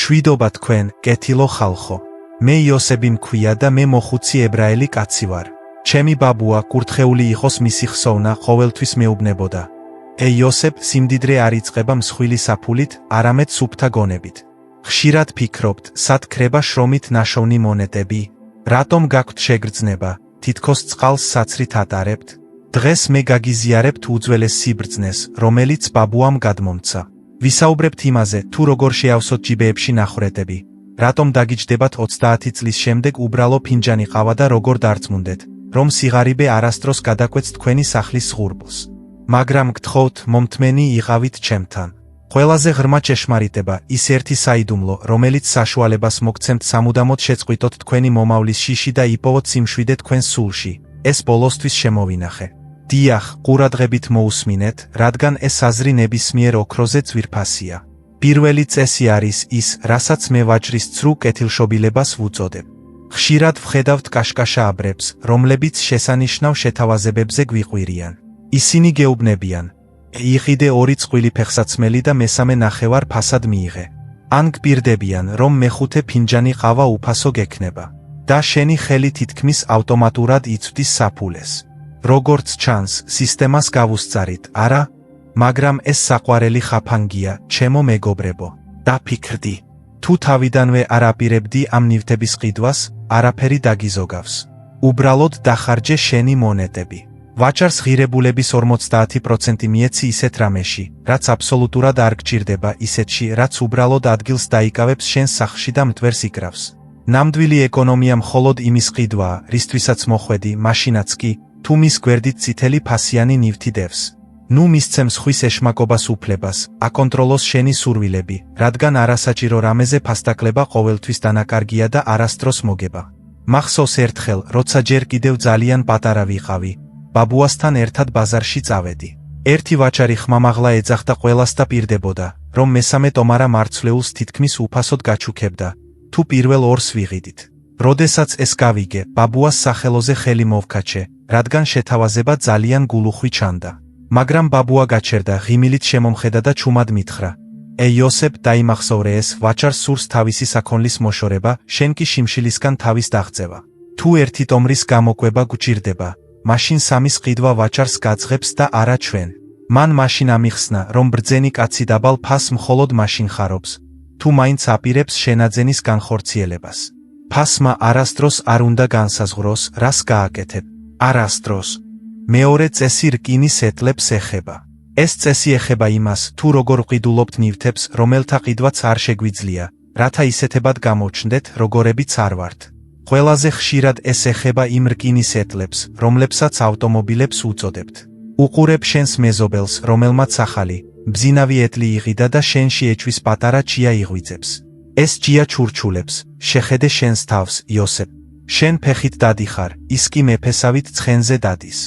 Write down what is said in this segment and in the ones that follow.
მშვიდობა თქვენ, კეთილო ხალხო. მე იოსები მქვია და მე მოხუცი ებრაელი კაცი ვარ. ჩემი ბაბუა, კურთხეული იყოს მისი ხსოვნა, ყოველთვის მეუბნებოდა. იოსებ, სიმდიდრე არ იწყება მსხვილი საფულით, არამედ სუფთა გონებით. ხშირად ფიქრობთ, სად ქრება შრომით ნაშოვნი მონეტები? რატომ გაქვთ შეგრძნება, თითქოს წყალს საცრით ატარებთ? დღეს მე გაგიზიარებთ უძველეს სიბრძნეს, რომელიც ბაბუამ გადმომცა. ვისაუბრებთ იმაზე, თუ როგორ შეავსოთ ჯიბეებში ნახრეტები. რატომ დაგიჯდებათ 30 წლის შემდეგ უბრალო ფინჯანი ყავა და როგორ დარწმუნდეთ, რომ სიღარიბე არასდროს გადაკვეთს თქვენი სახლის ღურბლს. მაგრამ გთხოვთ, მომთმენი იყავით ჩემთან. ყველაზე ღრმა ჭეშმარიტება, ის ერთი საიდუმლო, რომელიც საშუალებას მოგცემთ სამუდამოდ შეწყვიტოთ თქვენი მომავლის შიში და იპოვოთ სიმშვიდე თქვენს სულში. ეს ბოლოსთვის შემოვინახე. დიახ, ყურადღებით მოусმინეთ, რადგან ეს აზრი ნებისმიერ ოქროზე ძვირფასია. პირველი წესი არის ის, რასაც მე ვაჭრის ცრუ კეთილშობილებას ვუწოდებ. ხშირად ვხედავთ კაშკაშა აბრებს, რომლებიც შესანიშნავ შეთავაზებებზე გვიყვირიან. ისინი გეუბნებიან, იყიდე 2 წყვილი ფეხსაცმელი და მესამე ნახევარ ფასად მიიღე. ან გპირდებიან, რომ მეხუთე ფინჯანი ყავა უფასო გექნება. და შენი ხელი თითქმის ავტომატურად იცვდის საფულეს. როგორც ჩანს, სისტემას გავუსწარით, არა? მაგრამ ეს საყვარელი ხაფანგია, ჩემო მეგობრებო. დაფიქრდი. თუ თავიდანვე არ აპირებდი ამ ნივთების ყიდვას, არაფერი დაგიზოგავს. უბრალოდ დახარჯე შენი მონეტები. ვაჭარს ღირებულების 50% მიეცი ისეთ რამეში, რაც აბსოლუტურად არ გჭირდება, ისეთში, რაც უბრალოდ ადგილს დაიკავებს შენს სახლში და მტვერს იკრავს. ნამდვილი ეკონომია მხოლოდ იმის ყიდვაა, რისთვისაც მოხვედი, მაშინაც კი, თუ მის გვერდით წითელი ფასიანი ნივთი დევს. ნუ მისცემ ხვის ეშმაკობას უფლებას, აკონტროლოს შენი სურვილები, რადგან არასაჭირო რამეზე ფასდაკლება ყოველთვის დანაკარგია და არასდროს მოგება. მახსოვს ერთხელ, როცა ჯერ კიდევ ძალიან პატარა ვიყავი, ბაბუასთან ერთად ბაზარში წავედი. ერთი ვაჭარი ხმამაღლა ეძახდა ყველას და პირდებოდა, რომ მესამე ტომარა მარცვლეულს თითქმის უფასოდ გაჩუქებდა, თუ პირველ ორს ვიღიდით. როდესაც ეს გავიგე, ბაბუას სახელოზე ხელი მოვქაჩე, რადგან შეთავაზება ძალიან გულუხვი ჩანდა. მაგრამ ბაბუა გაჩერდა, ღიმილით შემომხედა და ჩუმად მითხრა: იოსებ, დაიმახსოვრე, ეს ვაჭარს სურს თავისი საქონლის მოშორება, შენ კი შიმშილისგან თავის დაღწევა. თუ ერთი ტომრის გამოკვება გჭირდება, მაშინ სამის ყიდვა ვაჭარს გაძღებს და არა ჩვენ. მან მაშინ ამიხსნა, რომ ბრძენი კაცი დაბალ ფასს მხოლოდ მაშინ ხარობს, თუ მაინც აპირებს შენაძენის განხორციელებას. ფასმა არასდროს არ უნდა განსაზღვროს, რას გააკეთებ. არასდროს. მეორე წესი რკინის ეტლებს ეხება. ეს წესი ეხება იმას, თუ როგორ ყიდულობთ ნივთებს, რომელთა ყიდვაც არ შეგვიძლია, რათა ისეთებად გამოჩნდეთ, როგორებიც არ ვართ. ყველაზე ხშირად ეს ეხება იმ რკინის ეტლებს, რომლებსაც ავტომობილებს უწოდებთ. უყურებ შენს მეზობელს, რომელმაც ახალი, ბზინავი ეტლი იღიდა და შენში ეჩვის პატარა ჭია იღვიძებს. ეს ჭია ჩურჩულებს, შეხედე შენს თავს, იოსებ. შენ ფეხით დადიხარ, ის კი მეფესავით ცხენზე დადის.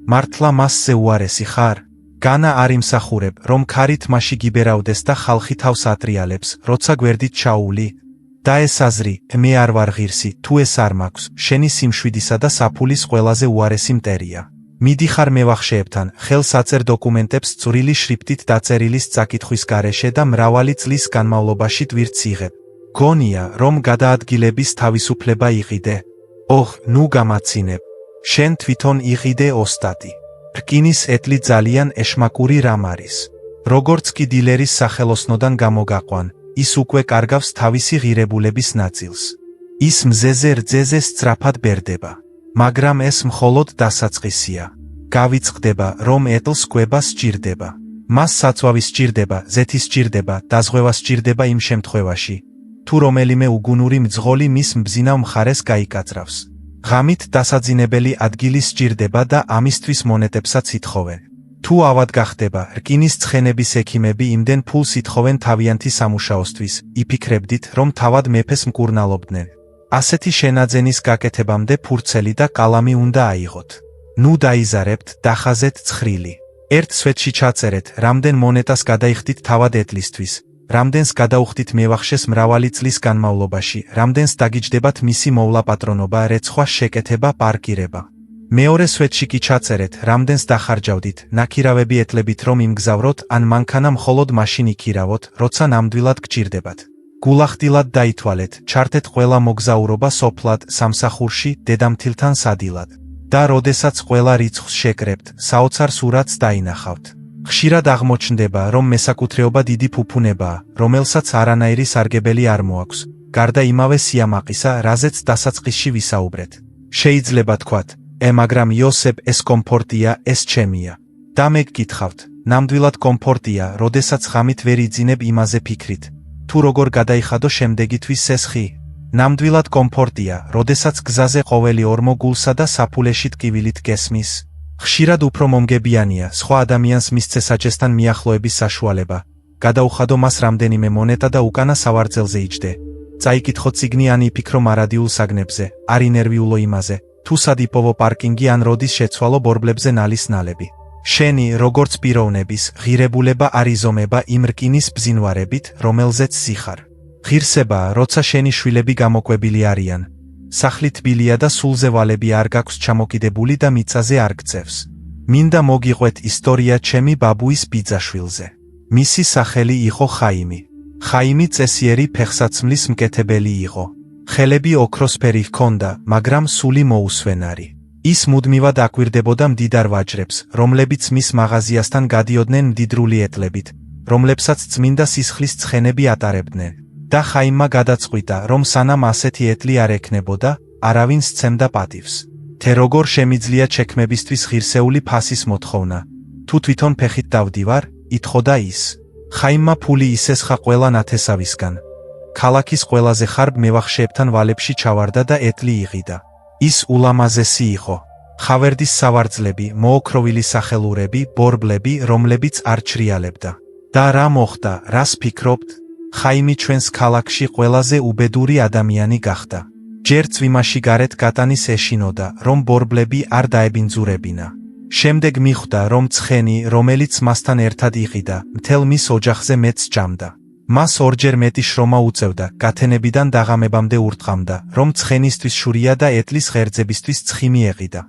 მართლა მასზე უარესი ხარ? განა არ იმსახურებ, რომ ქარით მასში გიბერავდეს და ხალხი თავს ატრიალებს, როცა გვერდით ჩაული? და ეს აზრი, მე არ ვარ ღირსი, თუ ეს არ მაქვს, შენი სიმშვიდისა და საფულის ყველაზე უარესი მტერია. მიდიხარ მევახშეებთან, ხელს აწერ დოკუმენტებს წვრილი შრიფტით დაწერილის წაკითხვის გარეშე და მრავალი წლის განმავლობაში ტვირთს იღებ. გონია, რომ გადაადგილების თავისუფლება იყიდე? ნუ გამაცინებ. შენ თვითონ იყიდე ოსტატი. რკინის ეტლი ძალიან ეშმაკური რამ არის. როგორც კი დილერის სახელოსნოდან გამოგაყვან, ის უკვე კარგავს თავისი ღირებულების ნაწილს. ის მზეზე რძეზე სწრაფად ბერდება. მაგრამ ეს მხოლოდ დასაწყისია. გავიწყდება, რომ ეტლს კვება სჭირდება. მას საწვავი სჭირდება, ზეთი სჭირდება, დაზღვევა სჭირდება იმ შემთხვევაში, თუ რომელიმე უგუნური მძღოლი მის mbzinav მხარეს გაიკაწრავს. ღამით დასაძინებელი ადგილი სჭირდება და ამისთვის მონეტებსაც ითხოვენ. თუ ავად გახდება, რკინის ცხენების ექიმები იმდენ ფულს ითხოვენ თავიანთი სამუშაოსთვის, იფიქრებდით, რომ თავად მეფეს მკურნალობდნენ. ასეთი შენაძენის გაკეთებამდე ფურცელი და კალამი უნდა აიღოთ. ნუ დაიზარებთ, დახაზეთ ცხრილი. ერთ სვეტში ჩაწერეთ, რამდენ მონეტას გადაიხდით თავად ეტლისთვის, რამდენს გადაუხდით მევახშეს მრავალი წლის განმავლობაში, რამდენს დაგიჯდებათ მისი მოვლა პატრონობა, რეცხვა, შეკეთება, პარკირება. მეორე სვეტში კი ჩაწერეთ, რამდენს დახარჯავდით, ნაქირავები ეტლებით რომ იმგზავროთ, ან მანქანა მხოლოდ მაშინ იქირავოთ, როცა ნამდვილად გჭირდებათ. გულახდილად დაითვალეთ, ჩართეთ ყველა მოგზაურობა სოფლად, სამსახურში, დედამთილთან სადილად. და როდესაც ყველა რიცხვს შეკრებთ, საოცარ სურათს დაინახავთ. ხშირად აღმოჩნდება, რომ მესაკუთრეობა დიდი ფუფუნებაა, რომელსაც არანაირი სარგებელი არ მოაქვს, გარდა იმავე სიამაყისა, რაზეც დასაწყისში ვისაუბრეთ. შეიძლება თქვათ, მაგრამ იოსებ, ეს კომფორტია, ეს ჩემია. და მე გკითხავთ, ნამდვილად კომფორტია, როდესაც ღამით ვერ იძინებ იმაზე ფიქრით, თუ როგორ გადაიხადო შემდეგი თვის სესხი? ნამდვილად კომფორტია, როდესაც გზაზე ყოველი ორმო გულსა და საფულეში ტკივილით გესმის. ხშირად უფრო მომგებიანია სხვა ადამიანს მისცე საჭესთან მიახლოების საშუალება. გადაუხადო მას რამდენიმე მონეტა და უკანა სავარძელზე იჯდე. წაიკითხო წიგნი ან იფიქრო მარადიულ საგნებზე, არ ინერვიულო იმაზე, თუ სად იპოვო პარკინგი ან როდის შეცვალო ბორბლებზე ნალის ნალები. შენი, როგორც პიროვნების, ღირებულება არ იზომება იმ რკინის ბზინვარებით, რომელზეც ზიხარ. ღირსებაა, როცა შენი შვილები გამოკვებილი არიან. სახლი თბილია და სულზე ვალები არ გაქვს ჩამოკიდებული და მიწაზე არ გწევს. მინდა მოგიყვეთ ისტორია ჩემი ბაბუის ბიძაშვილზე. მისი სახელი იყო ხაიმი. ხაიმი წესიერი ფეხსაცმლის მკეთებელი იყო. ხელები ოქროსფერი ჰქონდა, მაგრამ სული მოუსვენარი. ის მუდმივად აკვირდებოდა მდიდარ ვაჭრებს, რომლებიც მის მაღაზიასთან გადიოდნენ მდიდრული ეტლებით, რომლებსაც წმინდა სისხლის ცხენები ატარებდნენ. და ხაიმმა გადაწყვიტა, რომ სანამ ასეთი ეტლი არ ექნებოდა, არავინ სცემდა პატივს. թե როგორ შემიძლია ჩექმებისთვის ღირსეული ფასის მოთხოვნა. თუ თვითონ ფეხით დავდივარ, ითხოვდა ის. ხაიმმა ფული ისესხა ყველა ნათესავისგან. ქალაქის ყველაზე ხარბ მევახშეებთან ვალებში ჩავარდა და ეტლი იღიდა. ის ულამაზესი იყო. ხავერდის სავარძლები, მოოქროვილი სახელურები, ბორბლები, რომლებიც არ ჩრიალებდა. და რა მოხდა, რას ფიქრობთ? ხაიმი ჩვენს ქალაქში ყველაზე უბედური ადამიანი გახდა. ჯერ წვიმაში გარეთ გატანის ეშინოდა, რომ ბორბლები არ დაებინძურებინა. შემდეგ მიხვდა, რომ ცხენი, რომელიც მასთან ერთად იყიდა, მთელ მის ოჯახზე მეტს ჭამდა. მას ორჯერ მეტი შრომა უწევდა, გათენებიდან დაღამებამდე ურტყამდა, რომ ცხენისთვის შურია და ეტლის ღერძებისთვის ცხიმი ეყიდა.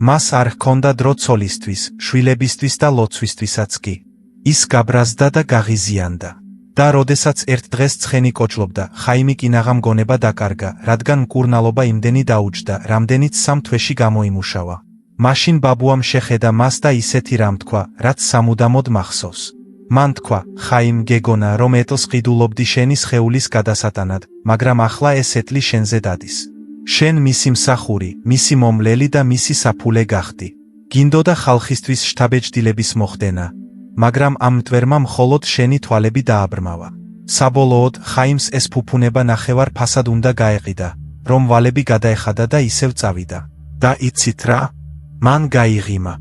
მას არ ჰქონდა დრო ცოლისთვის, შვილებისთვის და ლოცვისთვისაც კი. ის გაბრაზდა და გაღიზიანდა. და როდესაც ერთ დღეს ცხენი კოჭლობდა, ხაიმი კინაღამ გონება დაკარგა, რადგან მკურნალობა იმდენი დაუჯდა, რამდენიც 3 თვეში გამოიმუშავა. მაშინ ბაბუამ შეხედა მას და ისეთი რამ თქვა, რაც სამუდამოდ მახსოვს. მან თქვა, ხაიმ, გეგონა, რომ ეტლს ყიდულობდი შენი სხეულის გადასატანად, მაგრამ ახლა ეს ეტლი შენზე დადის. შენ მისი მსახური, მისი მომლელი და მისი საფულე გახდი. გინდოდა ხალხისთვის შთაბეჭდილების მოხდენა. მაგრამ ამ მტვერმა მხოლოდ შენი თვალები დააბრმავა. საბოლოოდ ხაიმს ეს ფუფუნება ნახევარ ფასად უნდა გაეყიდა, რომ ვალები გადაეხადა და ისევ წავიდა. და იცით რა? მან გაიღიმა.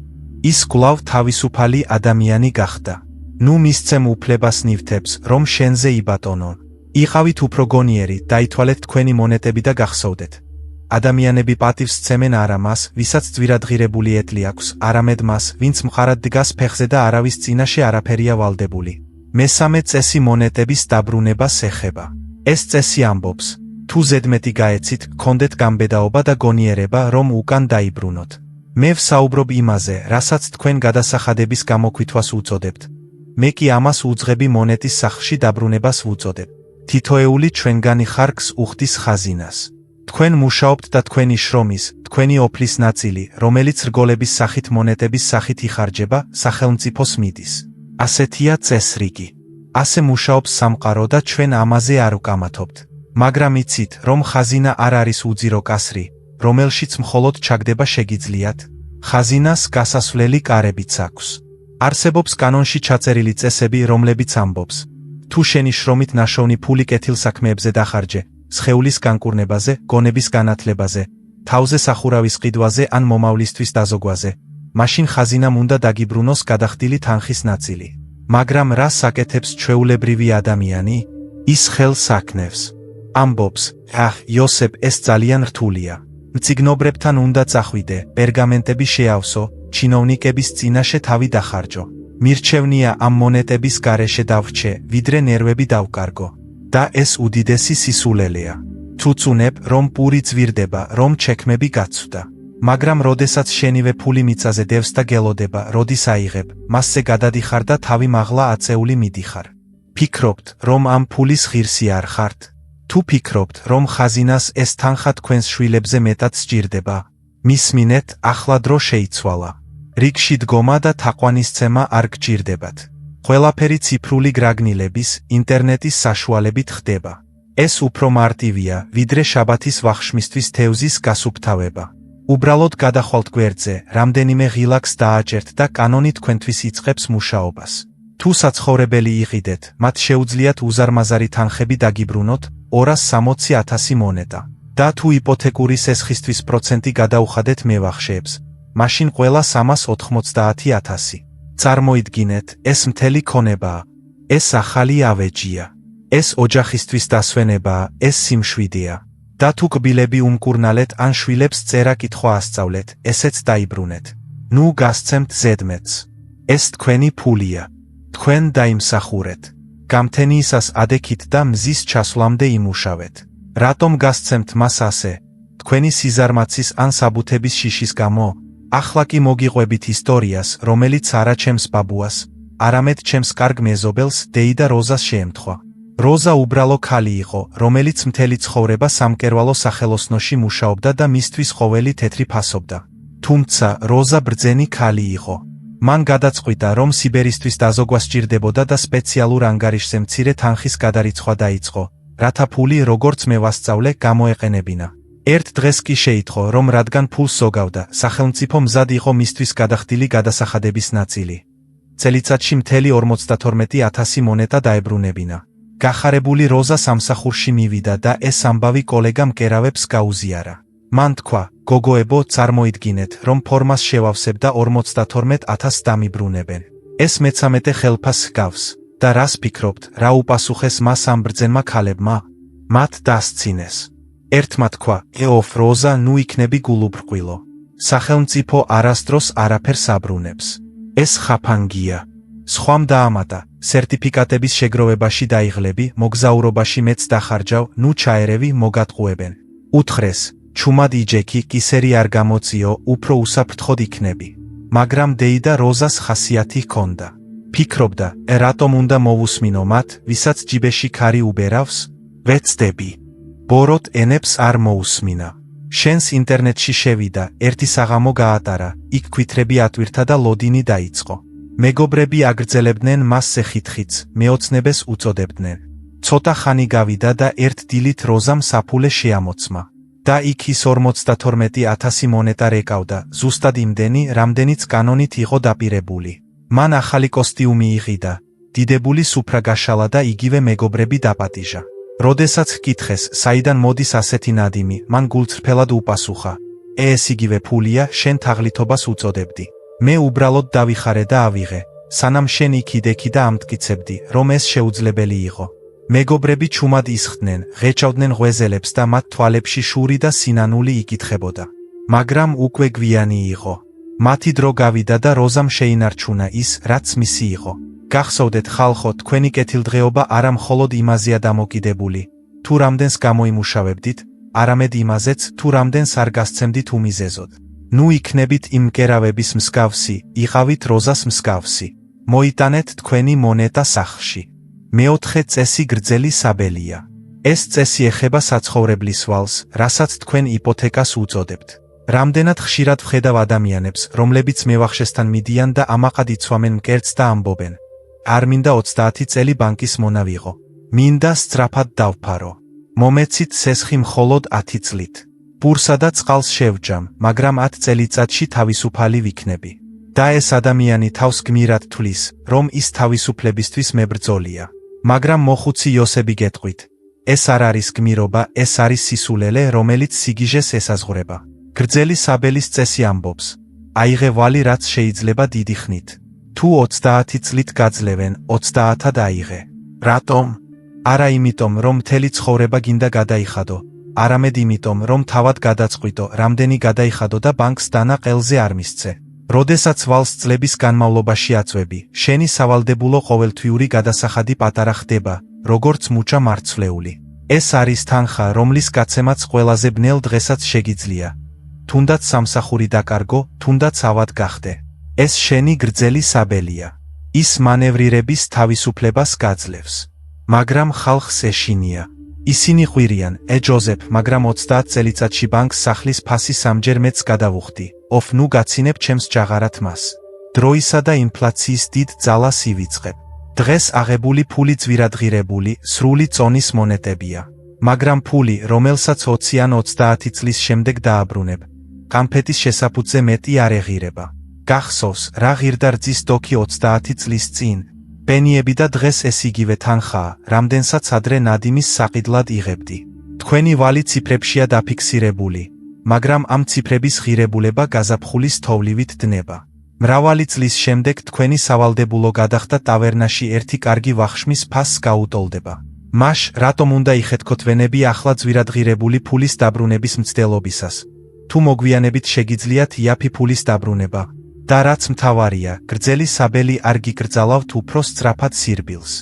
ის კვლავ თავისუფალი ადამიანი გახდა. ნუ მისცემ უფლებას ნივთებს, რომ შენზე იბატონონ. იყავით უფრო გონიერი, დაითვალეთ თქვენი მონეტები და გახსოვდეთ. ადამიანები პატივს სცემენ არა მას, ვისაც ძვირადღირებული ეტლი აქვს, არამედ მას, ვინც მყარად დგას ფეხზე და არავის წინაშე არაფერია ვალდებული. მესამე წესი მონეტების დაბრუნებას ეხება. ეს წესი ამბობს, თუ ზედმეტი გაეცით, გქონდეთ გამბედაობა და გონიერება, რომ უკან დაიბრუნოთ. მე ვსაუბრობ იმაზე, რასაც თქვენ გადასახადების გამოკვითვას უწოდებთ. მე კი ამას უძღები მონეტის სახლში დაბრუნებას ვუწოდებ. თითოეული ჩვენგანი ხარკს უხდის ხაზინას. თქვენ მუშაობთ და თქვენი შრომის, თქვენი ოფლის ნაწილი, რომელიც რგოლების სახით მონეტების სახით იხარჯება, სახელმწიფოს მიდის. ასეთია წესრიგი. ასე მუშაობს სამყარო და ჩვენ ამაზე არ ვკამათობთ. მაგრამ იცით, რომ ხაზინა არ არის უძირო კასრი, რომელშიც მხოლოდ ჩაგდება შეგიძლიათ. ხაზინას გასასვლელი კარებიც აქვს. არსებობს კანონში ჩაწერილი წესები, რომლებიც ამბობს, თუ შენი შრომით ნაშოვნი ფული კეთილსაქმეებზე დახარჯე, სხეულის განკურნებაზე, გონების განათლებაზე, თავზე სახურავის ყიდვაზე ან მომავლისთვის დაზოგვაზე, მაშინ ხაზინამ უნდა დაგიბრუნოს გადახდილი თანხის ნაწილი. მაგრამ რა საკეთებს ჩვეულებრივი ადამიანი? ის ხელს აკნევს. ამბობს, იოსებ, ეს ძალიან რთულია. მწიგნობრებთან უნდა წახვიდე, პერგამენტები შეავსო, ჩინოვნიკების წინაშე თავი დახარჯო. მირჩევნია ამ მონეტების გარეშე დავრჩე, ვიდრე ნერვები დავკარგო. და ეს უდიდესი სისულელეა. თუ წუნებ, რომ პური ძვირდება, რომ ჩექმები გაცვდა. მაგრამ როდესაც შენივე ფული მიწაზე დევს და გელოდება, როდის აიღებ, მასზე გადადიხარ და თავი მაღლა აწეული მიდიხარ. ფიქრობთ, რომ ამ ფულის ღირსი არ ხართ? თუ ფიქრობთ, რომ ხაზინას ეს თანხა თქვენს შვილებზე მეტად სჭირდება, მისმინეთ, ახლა დრო შეიცვალა. რიგში დგომა და თაყვანისცემა არ გჭირდებათ. ყველაფერი ციფრული გრაგნილების, ინტერნეტის საშუალებით ხდება. ეს უფრო მარტივია, ვიდრე შაბათის ვახშმისთვის თევზის გასუფთავება. უბრალოდ გადახვალთ გვერდზე, რამდენიმე ღილაკს დააჭერთ და კანონი თქვენთვის იწყებს მუშაობას. თუ საცხოვრებელი იყიდეთ, მათ შეუძლიათ უზარმაზარი თანხები დაგიბრუნოთ 260,000 მონეტა. და თუ იპოთეკური სესხისთვის პროცენტი გადაუხადეთ მევახშეებს, მაშინ ყველა 390,000. წარმოიდგინეთ, ეს მთელი ქონებაა. ეს ახალი ავეჯია. ეს ოჯახისთვის დასვენებაა, ეს სიმშვიდეა. და თუ კბილები უმკურნალეთ ან შვილებს წერა-კითხვა ასწავლეთ, ესეც დაიბრუნეთ. ნუ გასცემთ ზედმეტს. ეს თქვენი ფულია. თქვენ დაიმსახურეთ. გამთენიისას ადექით და მზის ჩასვლამდე იმუშავეთ. რატომ გასცემთ მას ასე? თქვენი სიზარმაცის ან საბუთების შიშის გამო? ახლა კი მოგიყვებით ისტორიას, რომელიც არა ჩემს ბაბუას, არამედ ჩემს კარგ მეზობელს, დეიდა როზას შეემთხვა. როზა უბრალო ქალი იყო, რომელიც მთელი ცხოვრება სამკერვალო სახელოსნოში მუშაობდა და მისთვის ყოველი თეთრი ფასობდა. თუმცა როზა ბრძენი ქალი იყო. მან გადაწყვიტა, რომ სიბერისთვის დაზოგვა სჭირდებოდა და სპეციალურ ანგარიშზე მცირე თანხის გადარიცხვა დაიწყო, რათა ფული, როგორც მე ვასწავლე, გამოეყენებინა. ერთ დღეს კი შეიტყო, რომ რადგან ფულს ზოგავდა, სახელმწიფო მზად იყო მისთვის გადახდილი გადასახადების ნაწილი. წელიწადში მთელი 52,000 მონეტა დაებრუნებინა. გახარებული როზა სამსახურში მივიდა და ეს ამბავი კოლეგამ კერავებს გაუზიარა. მან თქვა, გოგოებო, წარმოიდგინეთ, რომ ფორმას შევავსებ და 52,000 დამიბრუნებენ. ეს მე-13 ხელფასს ჰგავს. და რას ფიქრობთ, რა უპასუხეს მას ამ ბრძენმა ქალებმა? მათ დასცინეს. ერთმა თქვა, ეოფ როზა, ნუ იქნები გულუბრყვილო. სახელმწიფო არასდროს არაფერს აბრუნებს. ეს ხაფანგია. სხვამ დაამატა, სერტიფიკატების შეგროვებაში დაიღლები, მოგზაურობაში მეც დახარჯავ, ნუ ჩაერევი, მოგატყუებენ. უთხრეს, ჩუმად იჯექი, კისერი არ გამოწიო, უფრო უსაფრთხოდ იქნები. მაგრამ დეიდა როზას ხასიათი ჰქონდა. ფიქრობდა, რატომ უნდა მოვუსმინო მათ, ვისაც ჯიბეში ქარი უბერავს? ვეცდები. ბოროტ ენებს არ მოусმინა. შენს ინტერნეტში შევიდა, ერთი საღამო გაატარა, იქ ქვითრები ატვირთა და ლოდინი დაიწყო. მეგობრები აგრძელებდნენ მას სეხითხიც, მეოცნებას უწოდებდნენ. ცოტა ხანი გავიდა და ერთ დილით როზამ საფულე შეამოწმა. და იქ ის 52,000 მონეტა რეკავდა, ზუსტად იმდენი, რამდენიც კანონით იყო დაპირებული. მან ახალი კოსტიუმი იყიდა, დიდებული სუფრა გაშალა და იგივე მეგობრები დაპატიჟა. როდესაც ჰკითხეს, საიდან მოდის ასეთი ნადიმი, მან გულწრფელად უპასუხა, ეს იგივე ფულია, შენ თაღლითობას უწოდებდი. მე უბრალოდ დავიხარე და ავიღე, სანამ შენ იქიდექი და ამტკიცებდი, რომ ეს შეუძლებელი იყო. მეგობრები ჩუმად ისხდნენ, ღეჭავდნენ ღვეზელებს და მათ თვალებში შური და სინანული იკითხებოდა. მაგრამ უკვე გვიანი იყო. მათი დრო გავიდა და როზამ შეინარჩუნა ის, რაც მისი იყო. გახსოვდეთ ხალხო, თქვენი კეთილდღეობა არა მხოლოდ იმაზეა დამოკიდებული, თუ რამდენს გამოიმუშავებდით, არამედ იმაზეც, თუ რამდენს არ გასცემდით უმიზეზოდ. ნუ იქნებით იმ მკერავების მსგავსი, იყავით როზას მსგავსი. მოიტანეთ თქვენი მონეტა სახლში. მეოთხე წესი გრძელი საბელია. ეს წესი ეხება საცხოვრებლის ვალს, რასაც თქვენ იპოთეკას უწოდებთ. რამდენად ხშირად ვხედავ ადამიანებს, რომლებიც მევახშესთან მიდიან და ამაყად იცვამენ მკერდს და ამბობენ, არ მინდა 30 წელი ბანკის მონა ვიღო. მინდა სწრაფად დავფარო. მომეცით სესხი მხოლოდ 10 წლით. პურსა და წყალს შევჯამ, მაგრამ 10 წელიწადში თავისუფალი ვიქნები. და ეს ადამიანი თავს გმირად თვლის, რომ ის თავისუფლებისთვის მებრძოლია. მაგრამ მოხუცი იოსები გეტყვით, ეს არ არის გმირობა, ეს არის სისულელე, რომელიც სიგიჟეს ესაზღვრება. გრძელი საბელის წესი ამბობს, აიღე ვალი, რაც შეიძლება დიდი ხნით. თუ 30 წლით გაძლევენ, 30-ად აიღე. რატომ? არა იმიტომ, რომ მთელი ცხოვრება გინდა გადაიხადო, არამედ იმიტომ, რომ თავად გადაწყვიტო, რამდენი გადაიხადო და ბანკს დანა ყელზე არ მისცე. როდესაც ვალს წლების განმავლობაში აწვევი, შენი სავალდებულო ყოველთვიური გადასახადი პატარა ხდება, როგორც მუჭა მარცვლეული. ეს არის თანხა, რომლის გაცემაც ყველაზე ბნელ დღესაც შეგიძლია. თუნდაც სამსახური დაკარგო, თუნდაც ავად გახდე. ეს შენი გრძელი საბელია. ის მანევრირების თავისუფლებას გაძლევს. მაგრამ ხალხს ეშინია. ისინი ყვირიან, ჯოზეფ, მაგრამ 30 წელიწადში ბანკს სახლის ფასი 3-ჯერ მეც გადავუხდი. ნუ გაცინებ ჩემს ჯაღარად მას. დროისა და ინფლაციის დიდ ძალას ივიწყებ. დღეს აღებული ფული ძვირადღირებული, სრული წონის მონეტებია. მაგრამ ფული, რომელსაც 20 ან 30 წლის შემდეგ დააბრუნებ, კამფეტის შესაფუთზე მეტი არ ეღირება. გახსოვს, რა ღირდა რძის დოქი 30 წლის წინ. პენიები და დღეს ეს იგივე თანხაა, რამდენსაც ადრე ნადიმის საყიდლად იღებდი. თქვენი ვალი ციფრებშია დაფიქსირებული, მაგრამ ამ ციფრების ღირებულება გაზაფხულის თოვლივით დნება. მრავალი წლის შემდეგ თქვენი სავალდებულო გადახდა ტავერნაში ერთი კარგი ვახშმის ფასს გაუტოლდება. მაშ, რატომ უნდა იხეთქოთ ვენები ახლა ძვირადღირებული ფულის დაბრუნების მცდელობისას? თუ მოგვიანებით შეგიძლიათ იაფი ფულის დაბრუნება. და რაც მთავარია, გრძელი საბელი არ გიკრძალავთ უფრო სწრაფად სირბილს.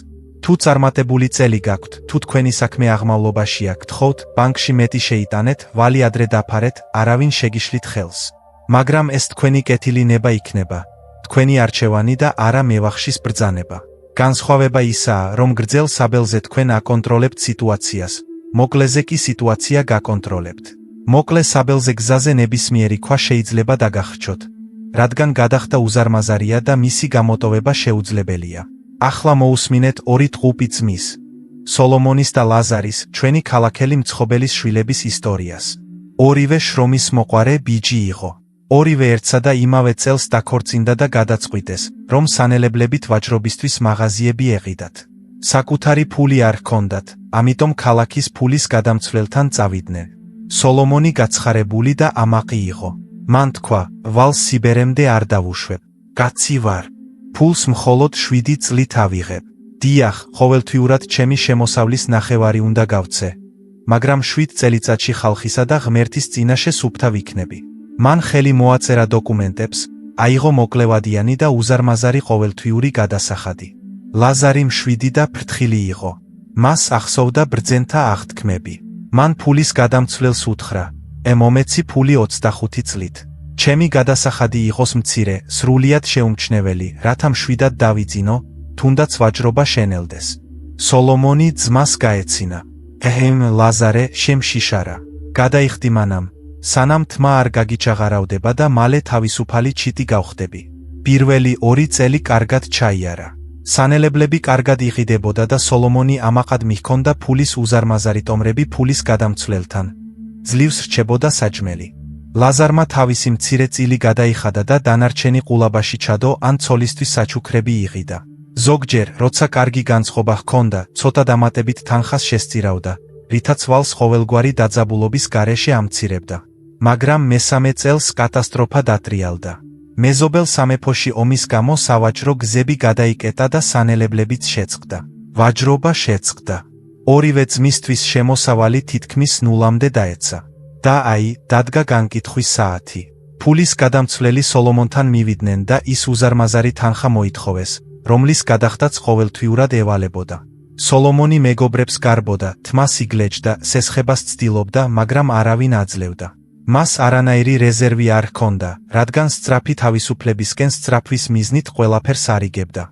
თუ წარმატებული წელი გაქვთ, თუ თქვენი საქმე აღმავლობაშია, გთხოვთ, ბანკში მეტი შეიტანეთ, ვალი ადრე დაფარეთ, არავინ შეგიშლით ხელს. მაგრამ ეს თქვენი კეთილი ნება იქნება, თქვენი არჩევანი და არა მევახშის ბრძანება. განსხვავება ისაა, რომ გრძელ საბელზე თქვენ აკონტროლებთ სიტუაციას, მოკლეზე კი სიტუაცია გაკონტროლებთ. მოკლე საბელზე გზაზე ნებისმიერი ქვა შეიძლება დაგახრჩოთ, რადგან გადახდა უზარმაზარია და მისი გამოტოვება შეუძლებელია. ახლა მოусმინეთ ორი ტყუპი ძმის, სოლომონის და ლაზარის, ჩვენი ქალაქელი მცხობელის შვილების ისტორიას. ორივე შრომის მოყვარე ბიჯი იყო. ორივე ერთსა და იმავე წელს დაქორწინდა და გადაწყვიტეს, რომ სანელებლებით ვაჭრობისთვის მაღაზიები ეყიდათ. საკუთარი ფული არ ჰქონდათ, ამიტომ ქალაქის ფულის გადამცვლელთან წავიდნენ. სოლომონი გაცხარებული და ამაყი იყო. მან თქვა, ვალს სიბერემდე არ დავუშვებ. კაცი ვარ. ფულს მხოლოდ 7 წლით ავიღებ. დიახ, ყოველთვიურად ჩემი შემოსავლის ნახევარი უნდა გავცე. მაგრამ 7 წელიწადში ხალხისა და ღმერთის წინაშე სუფთა ვიქნები. მან ხელი მოაწერა დოკუმენტებს, აიღო მოკლევადიანი და უზარმაზარი ყოველთვიური გადასახადი. ლაზარი მშვიდი და ფრთხილი იყო. მას ახსოვდა ბრძენთა აღთქმები. მან ფულის გადამცვლელს უთხრა, მომეცი ფული 25 წლით. ჩემი გადასახადი იყოს მცირე, სრულიად შეუმჩნეველი, რათა მშვიდად დავიძინო, თუნდაც ვაჭრობა შენელდეს. სოლომონი ძმას გაეცინა. ლაზარე, შემშიშარა. გადაიხდი მანამ, სანამ თმა არ გაგიჩაღარავდება და მალე თავისუფალი ჩიტი გავხდები. პირველი 2 წელი კარგად ჩაიარა. სანელებლები კარგად იყიდებოდა და სოლომონი ამაყად მიჰქონდა ფულის უზარმაზარი ტომრები ფულის გადამცვლელთან. ძლივს რჩებოდა საჭმელი. ლაზარმა თავისი მცირე წილი გადაიხადა და დანარჩენი ყულაბაში ჩადო ან ცოლისთვის საჩუქრები იღიდა. ზოგჯერ, როცა კარგი განწყობა ჰქონდა, ცოტა დამატებით თანხას შესწირავდა, რითაც ვალს ყოველგვარი დაძაბულობის გარეშე ამცირებდა. მაგრამ მესამე წელს კატასტროფა დატრიალდა. მეზობელ სამეფოში ომის გამო სავაჭრო გზები გადაიკეტა და სანელებლებიც შეწყდა. ვაჭრობა შეწყდა. ორივე ძმისთვის შემოსავალი თითქმის ნულამდე დაეცა. და დადგა განკითხვის საათი. ფულის გადამცვლელი სოლომონთან მივიდნენ და ის უზარმაზარი თანხა მოითხოვეს, რომლის გადახდაც ყოველთვიურად ევალებოდა. სოლომონი მეგობრებს გარბოდა, თმას იგლეჯდა, სესხებას ცდილობდა, მაგრამ არავინ აძლევდა. მას არანაირი რეზერვი არ ჰქონდა, რადგან სწრაფი თავისუფლებისკენ სწრაფვის მიზნით ყველაფერს არიგებდა.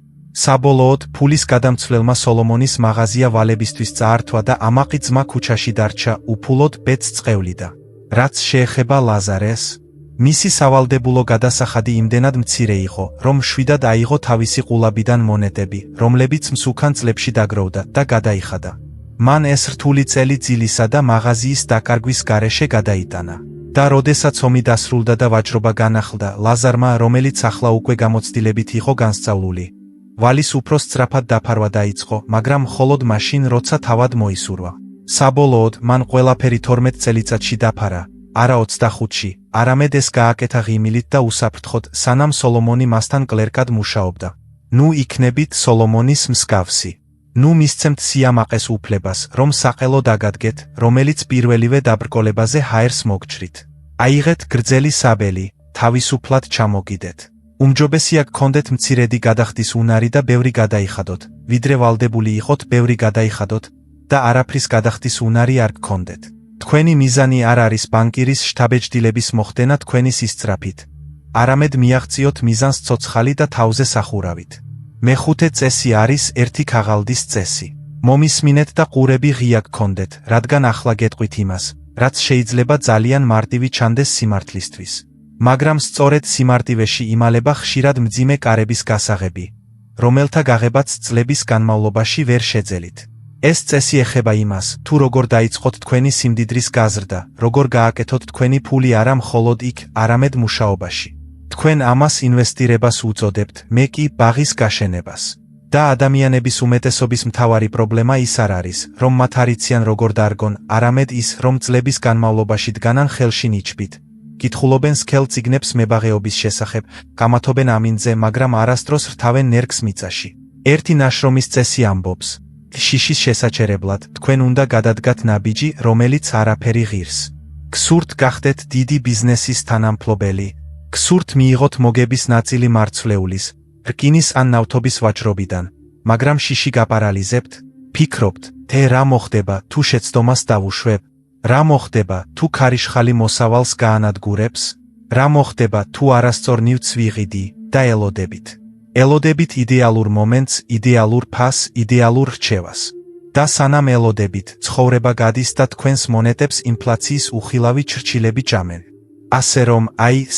საბოლოოდ, ფულის გადამცვლელმა სოლომონის მაღაზია ვალებისთვის წაართვა და ამაყი ძმა ქუჩაში დარჩა, უფულოდ ბედს წყევლიდა. რაც შეეხება ლაზარეს, მისი სავალდებულო გადასახადი იმდენად მცირე იყო, რომ შვიდად აიღო თავისი ყულაბიდან მონეტები, რომლებიც მსუქან წლებში დაგროვდა და გადაიხადა. მან ეს რთული წელი ძილისა და მაღაზიის დაკარგვის გარეშე გადაიტანა. და როდესაც ომი დასრულდა და ვაჭრობა განახლდა, ლაზარმა, რომელიც ახლა უკვე გამოცდილებით იყო განსწავლული, ვალის უფრო სწრაფად დაფარვა დაიწყო, მაგრამ მხოლოდ მაშინ, როცა თავად მოისურვა. საბოლოოდ, მან ყველაფერი 12 წელიწადში დაფარა, არა 25-ში, არამედ ეს გააკეთა ღიმილით და უსაფრთხოდ, სანამ სოლომონი მასთან კლერკად მუშაობდა. ნუ იქნებით სოლომონის მსგავსი. ნუ მისცემთ სიამაყეს უფლებას, რომ საყელო დაგადგეთ, რომელიც პირველივე დაბრკოლებაზე ჰაერს მოგჭრით. აიღეთ გრძელი საბელი, თავისუფლად ჩამოგიდეთ. უმჯობესია გქონდეთ მცირედი გადახდის უნარი და ბევრი გადაიხადოთ, ვიდრე ვალდებული იყოთ ბევრი გადაიხადოთ და არაფრის გადახდის უნარი არ გქონდეთ. თქვენი მიზანი არ არის ბანკირის შთაბეჭდილების მოხდენა თქვენი სისწრაფით, არამედ მიაღწიოთ მიზანს ცოცხალი და თავზე სახურავით. მეხუთე წესი არის ერთი ქაღალდის წესი. მომისმინეთ და ყურები ღია გქონდეთ, რადგან ახლა გეტყვით იმას, რაც შეიძლება ძალიან მარტივი ჩანდეს სიმართლისთვის. მაგრამ სწორედ სიმარტივეში იმალება ხშირად მძიმე კარების გასაღები, რომელთა გაღებაც წლების განმავლობაში ვერ შეძელით. ეს წესი ეხება იმას, თუ როგორ დაიწყოთ თქვენი სიმდიდრის გაზრდა, როგორ გააკეთოთ თქვენი ფული არა მხოლოდ იქ, არამედ მუშაობაში. თქვენ ამას ინვესტირებას უწოდებთ, მე კი ბაღის გაშენებას. და ადამიანების უმეტესობის მთავარი პრობლემა ის არ არის, რომ მათ არ იციან როგორ დარგონ, არამედ ის, რომ წლების განმავლობაში დგანან ხელში ნიჩბით. კითხულობენ სქელ წიგნებს მებაღეობის შესახებ, გამათობენ ამინდზე, მაგრამ არასდროს რთავენ ნერგს მიწაში. ერთი ნაშრომის წესი ამბობს: შიშის შესაჩერებლად, თქვენ უნდა გადადგათ ნაბიჯი, რომელიც არაფერი ღირს. გსურთ გახდეთ დიდი ბიზნესის თანამფლობელი. გსურთ მიიღოთ მოგების ნაწილი მარცვლეულის, რკინის ან ნავთობის ვაჭრობიდან, მაგრამ შიში გაპარალიზებთ? ფიქრობთ, რა მოხდება, თუ შეცდომას დავუშვებ? რა მოხდება, თუ ქარიშხალი მოსავალს გაანადგურებს? რა მოხდება, თუ არასწორ ნივთს ვიღიდი და ელოდებით? ელოდებით იდეალურ მომენტს, იდეალურ ფასს, იდეალურ რჩევას. და სანამ ელოდებით, ცხოვრება გადის და თქვენს მონეტებს ინფლაციის უხილავი ჩრჩილები ჭამენ. ასე რომ,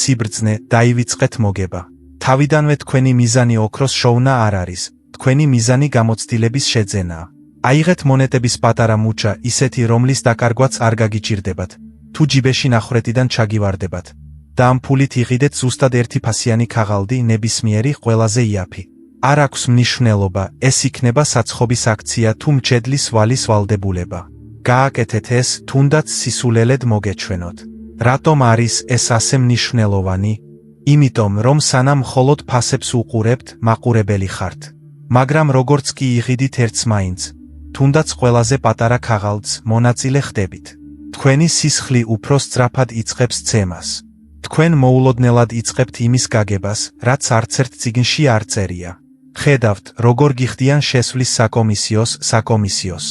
სიბრძნე, დაივიწყეთ მოგება. თავიდანვე თქვენი მიზანი ოქროს შოვნა არ არის, თქვენი მიზანი გამოცდილების შეძენაა. აიღეთ მონეტების პატარა მუჩა, ისეთი რომლის დაკარგვაც არ გაგიჭირდებათ, თუ ჯიბეში ნახრეთიდან ჩაგივარდებათ. და ამ ფულით იღიდეთ ზუსტად ერთი ფასიანი ქაღალდი, ნებისმიერი, ყველაზე იაფი. არ აქვს მნიშვნელობა, ეს იქნება საცხობის აქცია თუ მჭედლის ვალის ვალდებულება. გააკეთეთ ეს, თუნდაც სისულელედ მოგეჩვენოთ. რატომ არის ეს ასე მნიშვნელოვანი? იმიტომ, რომ სანამ მხოლოდ ფასებს უყურებთ, მაყურებელი ხართ. მაგრამ როგორც კი იღიდით ერთს მაინც, თუნდაც ყველაზე პატარა ქაღალდს, მონაწილე ხდებით. თქვენი სისხლი უფრო სწრაფად იწყებს ცემას. თქვენ მოულოდნელად იწყებთ იმის გაგებას, რაც არცერთ წიგნში არ წერია. ხედავთ, როგორ გიხდიან შესვლის საკომისიოს.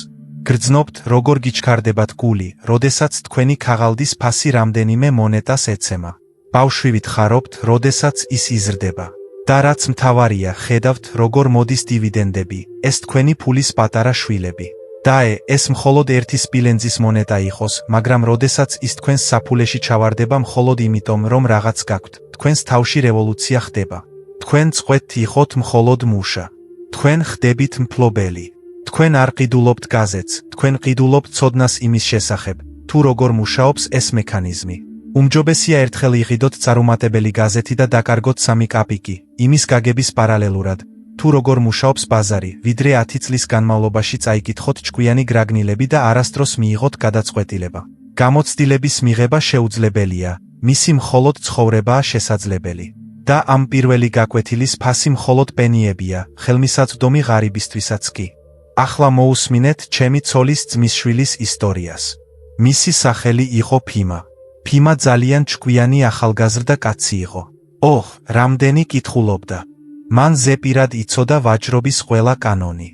გრძნობთ, როგორ გიჩქარდებათ გული, როდესაც თქვენი ქაღალდის ფასი რამდენიმე მონეტას ეცემა. ბავშვივით ხარობთ, როდესაც ის იზრდება. და რაც მთავარია, ხედავთ, როგორ მოდის დივიდენდები, ეს თქვენი ფულის პატარა შვილები. და ეს მხოლოდ ერთი სპილენძის მონეტა იყოს, მაგრამ როდესაც ის თქვენს საფულეში ჩავარდება მხოლოდ იმიტომ, რომ რაღაც გაქვთ, თქვენს თავში რევოლუცია ხდება. თქვენ წყვეთ იყოთ მხოლოდ მუშა. თქვენ ხდებით მფლობელი. თქვენ არ ყიდულობთ გაზეთს, თქვენ ყიდულობთ ცოდნას იმის შესახებ, თუ როგორ მუშაობს ეს მექანიზმი. უმჯობესია ერთხელ იღიდოთ წარუმატებელი გაზეთი და დაკარგოთ 3 კაპიკი, იმის გაგების პარალელურად, თუ როგორ მუშაობს ბაზარი, ვიდრე 10 წლის განმავლობაში წაიკითხოთ ჭკვიანი გრაგნილები და არასდროს მიიღოთ გადაწყვეტილება. გამოცდილების მიღება შეუძლებელია, მისი მხოლოდ ცხოვრებაა შესაძლებელი. და ამ პირველი გაკვეთილის ფასი მხოლოდ პენიებია, ხელმისაწვდომი ღარიბისთვისაც კი. ახლა მოусმინეთ ჩემი ცოლის ძმისშვილის ისტორიას. მისი სახელი იყო ფიმა. ფიმა ძალიან ჭკვიანი ახალგაზრდა კაცი იყო. რამდენი კითხულობდა. მან ზეპირად იცოდა ვაჭრობის ყველა კანონი.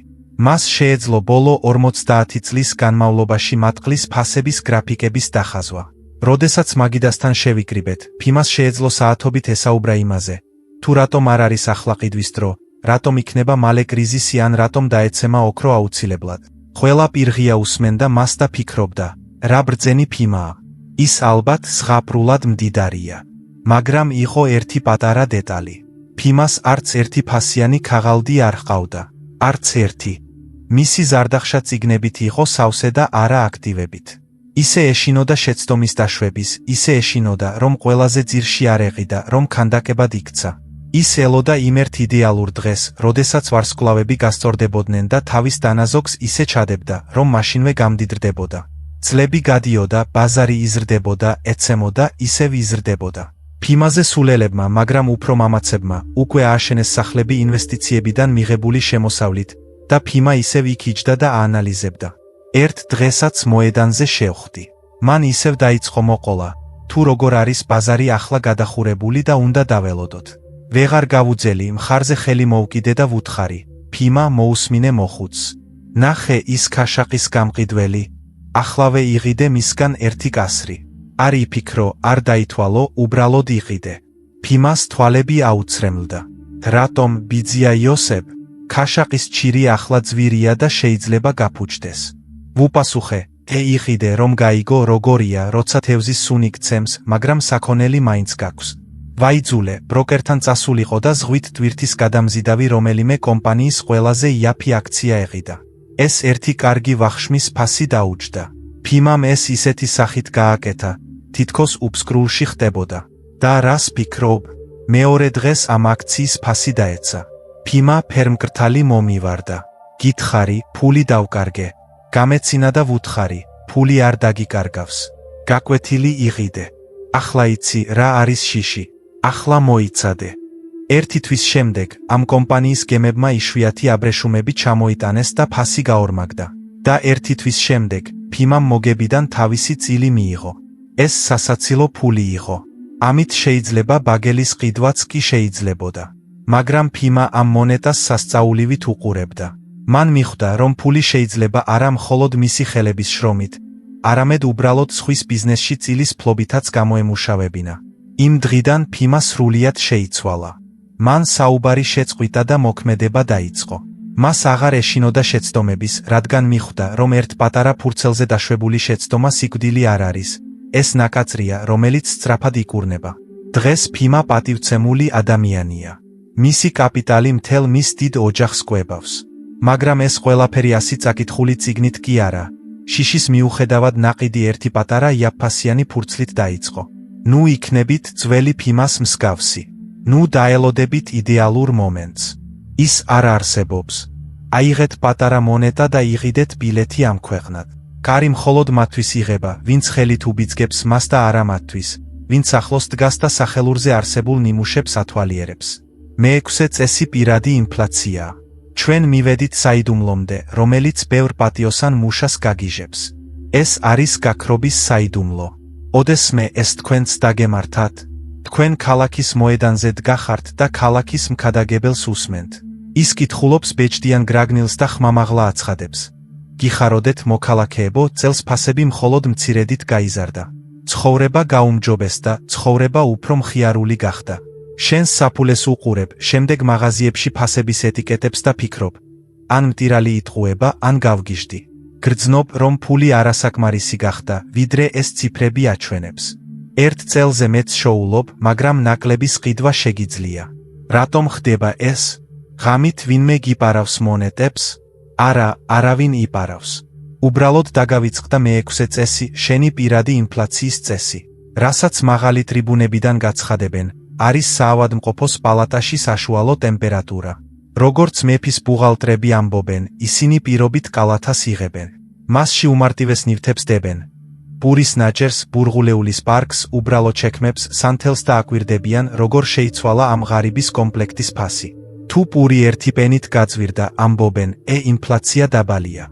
მას შეეძლო ბოლო 50 წლის განმავლობაში მატყლის ფასების გრაფიკების დახაზვა. როდესაც მაგიდასთან შევიკრიბეთ, ფიმას შეეძლო საათობით ესაუბრა იმაზე, თუ რატომ არ არის ახლა ყიდვის დრო, რატომ იქნება მალე კრიზისი ან რატომ დაეცემა ოქრო აუცილებლად. ყველა პირღია უსმენდა მას და ფიქრობდა, რა ბრძენი ფიმაა. ის ალბათ ზღაპრულად მდიდარია. მაგრამ იყო ერთი პატარა დეტალი. ფიმას არც ერთი ფასიანი ქაღალდი არ ჰყავდა. არც ერთი. მისი ზარდახშა წიგნებით იყო სავსე და არა აქტივებით. ისე ეშინოდა შეცდომის დაშვების, ისე ეშინოდა, რომ ყველაზე ძირში არ ეყიდა, რომ ქანდაკებად იქცა. ის ელოდა იმ ერთ იდეალურ დღეს, როდესაც ვარსკვლავები გასწორდებოდნენ და თავის დანაზოგს ისე ჩადებდა, რომ მაშინვე გამდიდრდებოდა. წლები გადიოდა, ბაზარი იზრდებოდა, ეცემოდა, ისევ იზრდებოდა. ფიმაზე სულელებმა, მაგრამ უფრო მამაცებმა, უკვე ააშენეს სახლები ინვესტიციებიდან მიღებული შემოსავლით და ფიმა ისევ იქ იჯდა და აანალიზებდა. ერთ დღესაც მოედანზე შევხვდი. მან ისევ დაიწყო მოყოლა, თუ როგორ არის ბაზარი ახლა გადახურებული და უნდა დაველოდოთ. ვეღარ გავუძელი, მხარზე ხელი მოუკიდე და ვუთხარი, ფიმა მოусმინე მოხუცს. ნახე ის ქაშაყის გამყიდველი, ახლავე იღიდე მისგან ერთი კასრი. არ იფიქრო, არ დაითვალო, უბრალოდ იყიდე. ფიმას თვალები აუცრემლდა. რატომ, ბიძია იოსებ? ქაშაყის ჩირი ახლა ძვირია და შეიძლება გაფუჭდეს. ვუპასუხე, იყიდე რომ გაიგო როგორია, როცა თევზის სუნი გცემს, მაგრამ საქონელი მაინც გაქვს. ვაიძულე, ბროკერთან წასულიყო და ზღვით ტვირთის გადამზიდავი რომელიმე კომპანიის ყველაზე იაფი აქცია ეყიდა. ეს ერთი კარგი ვახშმის ფასი დაუჯდა. ფიმამ ეს ისეთი სახით გააკეთა, თითქოს უბსკრულში ხდებოდა. და რას ფიქრობ? მეორე დღეს ამ აქციის ფასი დაეცა. ფიმა ფერმკრთალი მომივარდა. გითხარი, ფული დავკარგე. გამეცინა და ვუთხარი, ფული არ დაგიკარგავს. გაკვეთილი იყიდე. ახლა იცი რა არის შიში. ახლა მოიცადე. ერთი თვის შემდეგ ამ კომპანიის გემებმა იშვიათი აბრეშუმები ჩამოიტანეს და ფასი გაორმაგდა. და ერთი თვის შემდეგ ფიმამ მოგებიდან თავისი წილი მიიღო. ეს სასაცილო ფული იყო. ამით შეიძლება ბაგელის ყიდვაც კი შეიძლებოდა. მაგრამ ფიმა ამ მონეტას სასწაულივით უყურებდა. მან მიხვდა, რომ ფული შეიძლება არა მხოლოდ მისი ხელების შრომით, არამედ უბრალოდ სხვის ბიზნესში წილის ფლობითაც გამოემუშავებინა. იმ დღიდან ფიმა სრულიად შეიცვალა. მან საუბარი შეწყვიტა და მოქმედება დაიწყო. მას აღარ ეშინოდა შეცდომების, რადგან მიხვდა, რომ ერთ პატარა ფურცელზე დაშვებული შეცდომა სიკვდილი არ არის. ეს ნაკაწრია, რომელიც სწრაფად იკურნება. დღეს ფიმა პატივცემული ადამიანია. მისი კაპიტალი მთელ მის დიდ ოჯახს კვებავს. მაგრამ ეს ყველაფერი 100 წაკითხული წიგნით კი არა. შიშის მიუხედავად ნაყიდი ერთი პატარა იაფფასიანი ფურცლით დაიწყო. ნუ იქნებით ძველი ფიმას მსგავსი. ნუ დაელოდებით იდეალურ მომენტს. ის არ არსებობს. აიღეთ პატარა მონეტა და იყიდეთ ბილეთი ამ ქვეყნად. კარი მხოლოდ მათთვის იღება, ვინც ხელით უბიძგებს მას და არა მათთვის, ვინც ახლოს დგას და სახელურზე არსებულ ნიმუშებს ათვალიერებს. მეექვსე წესი პირადი ინფლაციაა. ჩვენ მივედით საიდუმლომდე, რომელიც ბევრ პატიოსან მუშას გაგიჟებს. ეს არის გაქრობის საიდუმლო. ოდესმე ეს თქვენც დაგემართათ? თქვენ ქალაქის მოედანზე დგახართ და ქალაქის მქადაგებელს უსმენთ. ის კითხულობს ბეჭდიან გრაგნილს და ხმამაღლა აცხადებს. გიხაროდეთ მოქალაქეებო, წელს ფასები მხოლოდ მცირედით გაიზარდა. ცხოვრება გაუმჯობესდა, ცხოვრება უფრო მხიარული გახდა. შენს საფულეს უყურებ, შემდეგ მაღაზიებში ფასების ეტიკეტებს და ფიქრობ. ან მტირალი იტყუება, ან გავგიჟდი. გრძნობ, რომ ფული არასაკმარისი გახდა, ვიდრე ეს ციფრები აჩვენებს. ერთ წელზე მეც შოულობ, მაგრამ ნაკლების ყიდვა შეგიძლია. რატომ ხდება ეს? ღამით ვინმე გიპარავს მონეტებს? არა, არავინ იპარავს. უბრალოდ დაგავიწყდა მეექვსე წესი, შენი პირადი ინფლაციის წესი. რასაც მაღალი ტრიბუნებიდან გაცხადებენ, არის საავადმყოფოს პალატაში საშუალო ტემპერატურა. როგორც მეფის ბუღალტრები ამბობენ, ისინი პირობით კალათას იღებენ. მასში უმარტივეს ნივთებს დებენ. პურის ნაჭერს, ბურღულეულის პარკს, უბრალო ჩექმებს, სანთელს და აკვირდებიან, როგორ შეიცვალა ამ ღარიბის კომპლექტის ფასი. თუ პური 1 პენით გაძვირდა, ამბობენ, ინფლაცია დაბალია.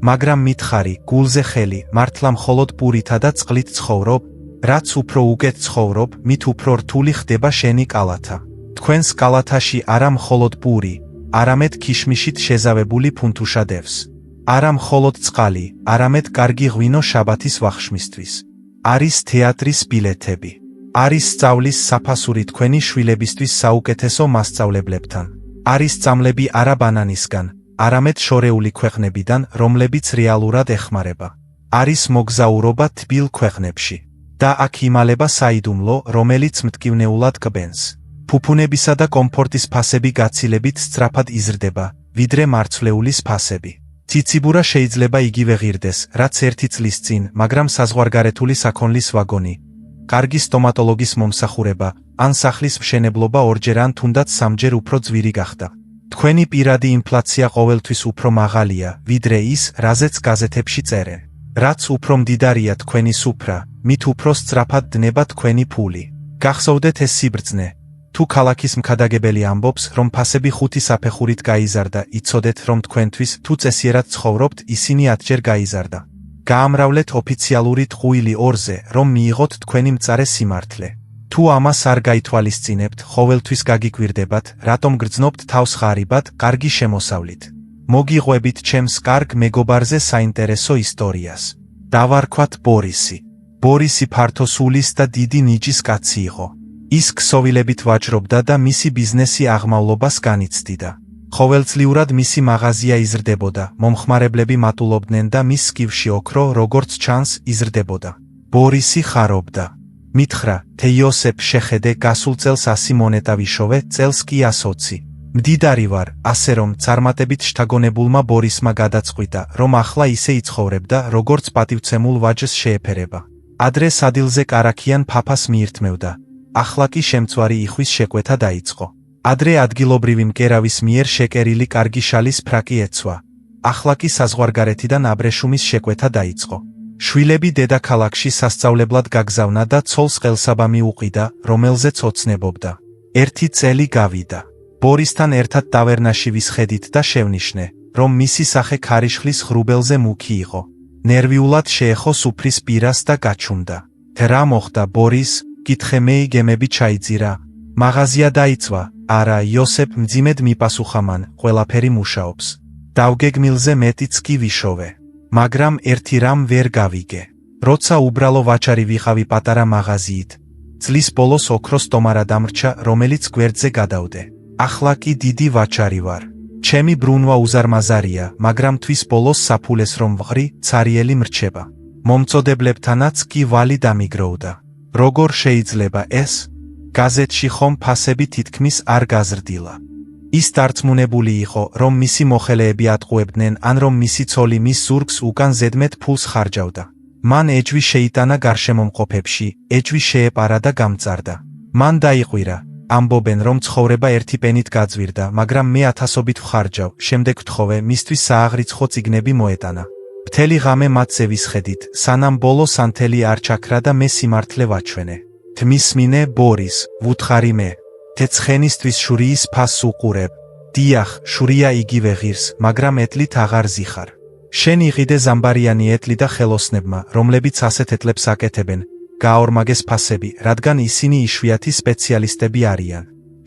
მაგრამ მითხარი, გულზე ხელი, მართლა მხოლოდ პურითა და წყლით ცხოვრობ? რაც უფრო უკეთ ცხოვრობ, მით უფრო რთული ხდება შენი კალათა. თქვენს კალათაში არა მხოლოდ პური, არამედ ქიშმიშით შეზავებული ფუნთუშა დევს. არა მხოლოდ წყალი, არამედ კარგი ღვინო შაბათის ვახშმისთვის. არის თეატრის ბილეთები. არის სწავლის საფასური თქვენი შვილებისთვის საუკეთესო მასწავლებლებთან. არის წამლები არა ბანანისგან, არამედ შორეული ქვეყნებიდან, რომლებიც რეალურად ეხმარება. არის მოგზაურობა თბილ ქვეყნებში. და აქ იმალება საიდუმლო, რომელიც მტკივნეულად კბენს. ფუფუნებისა და კომფორტის ფასები გაცილებით სწრაფად იზრდება, ვიდრე მარცვლეულის ფასები. ციციბურა შეიძლება იგივე ღირდეს, რაც 1 წლის წინ, მაგრამ საზღვარგარეთული საქონლის ვაგონი, კარგი სტომატოლოგის მომსახურება, ან სახლის მშენებლობა ორჯერ ან თუნდაც 3ჯერ უფრო ძვირი გახდა. თქვენი პირადი ინფლაცია ყოველთვის უფრო მაღალია, ვიდრე ის, რაზეც გაზეთებში წერენ. რაც უფრო მდიდარია თქვენი სუფრა, მით უფრო სწრაფად დნება თქვენი ფული. გახსოვდეთ ეს სიბრძნე. თუ ქალაქის მქადაგებელი ამბობს, რომ ფასები 5 საფეხურით გაიზარდა, იცოდეთ, რომ თქვენთვის, თუ წესიერად ცხოვრობთ, ისინი 10ჯერ გაიზარდა. გაამრავლეთ ოფიციალური ტყუილი 2-ზე, რომ მიიღოთ თქვენი მწარე სიმართლე. თუ ამას არ გაითვალისწინებთ, ყოველთვის გაგიკვირდებათ, რატომ გრძნობთ თავს ღარიბად, კარგი შემოსავლით. მოგიყვებით ჩემს კარგ მეგობარზე საინტერესო ისტორიას. დავარქვათ ბორისი. ბორისი ფართოსულის და დიდი ნიჭის კაცი იყო. ის ქსოვილებით ვაჭრობდა და მისი ბიზნესი აღმავლობას განიცდიდა. ყოველწლიურად მისი მაღაზია იზრდებოდა, მომხმარებლები მატულობდნენ და მის სკივში ოქრო, როგორც ჩანს, იზრდებოდა. ბორისი ხარობდა. მითხრა, թե იოსებ შეხედე, გასულ წელს 100 მონეტა ვიშოვე, წელს კი 120. მდიდარი ვარ, ასე რომ წარმატებით შთაგონებულმა ბორისმა გადაწყვიტა, რომ ახლა ისე იცხოვრებდა, როგორც პატივცემულ ვაჯს შეეფერება. ადრე სადილზე კარაქიან ფაფას მიირთმევდა. ახლა კი შემწვარი იხვის შეკვეთა დაიწყო. ადრე ადგილობრივი მკერავის მიერ შეკერილი კარგი შალის ფრაკი ეცვა. ახლა კი საზღვარგარეთიდან აბრეშუმის შეკვეთა დაიწყო. შვილები დედაქალაქში სასწავლებლად გაგზავნა და ცოლს ყელსაბამი უყიდა, რომელზეც ოცნებობდა. ერთი წელი გავიდა. ბორისთან ერთად ტავერნაში ვისხედით და შევნიშნე, რომ მისი სახე ქარიშხლის ღრუბელზე მუქი იყო. ნერვიულად შეეხო სუფრის პირას და გაჩუმდა. რა მოხდა, ბორის? კითხე მე გემები ჩაიძირა. მაღაზია დაიცვა? არა, იოსებ მძიმედ მიპასუხა მან, ყველაფერი მუშაობს. დავგეგმილზე მეტიც კი ვიშოვე. მაგრამ ერთი რამ ვერ გავიგე. როცა უბრალო ვაჩარი ვიყავი პატარა მაღაზიით, წლის ბოლოს ოქროს ტომარა დამრჩა, რომელიც გვერდზე გადავდე. ახლა კი დიდი ვაჩარი ვარ. ჩემი ბრუნვა უზარმაზარია, მაგრამ თვის ბოლოს საფულეს რომ ვღრი, ცარიელი მრჩება. მომწოდებლებთანაც კი ვალი დამიგროვდა. როგორ შეიძლება ეს? გაზეთში ხომ ფასები თითქმის არ გაზრდილა. ის დარწმუნებული იყო, რომ მისი მოხელეები ატყუებდნენ, ან რომ მისი ცოლი მის ზურგს უკან ზედმეტ ფულს ხარჯავდა. მან ეჯვი შეიტანა გარშემომყოფებში, ეჯვი შეეპარა და გამწარდა. მან დაიყვირა. ამბობენ, რომ ცხოვრება ერთი პენით გაძვირდა, მაგრამ მე 1000-ობით ვხარჯავ, შემდეგ ვთხოვე, მისთვის სააღრიცხვო წიგნები მოეტანა. მთელი ღამე მათზე ვისხედით, სანამ ბოლო სანთელი არ ჩაქრა და მე სიმართლე ვაჩვენე. თმისმინე, ბორის, ვუთხარი მე. თეცხენისთვის შურიის ფასს უყურებ. დიახ, შურია იგივე ღირს, მაგრამ ეტლით აღარ ზიხარ. შენ იყიდე ზამბარიანი ეტლი და ხელოსნებმა, რომლებიც ასეთ ეტლებს აკეთებენ, გააორმაგეს ფასები, რადგან ისინი იშვიათი სპეციალისტები არიან.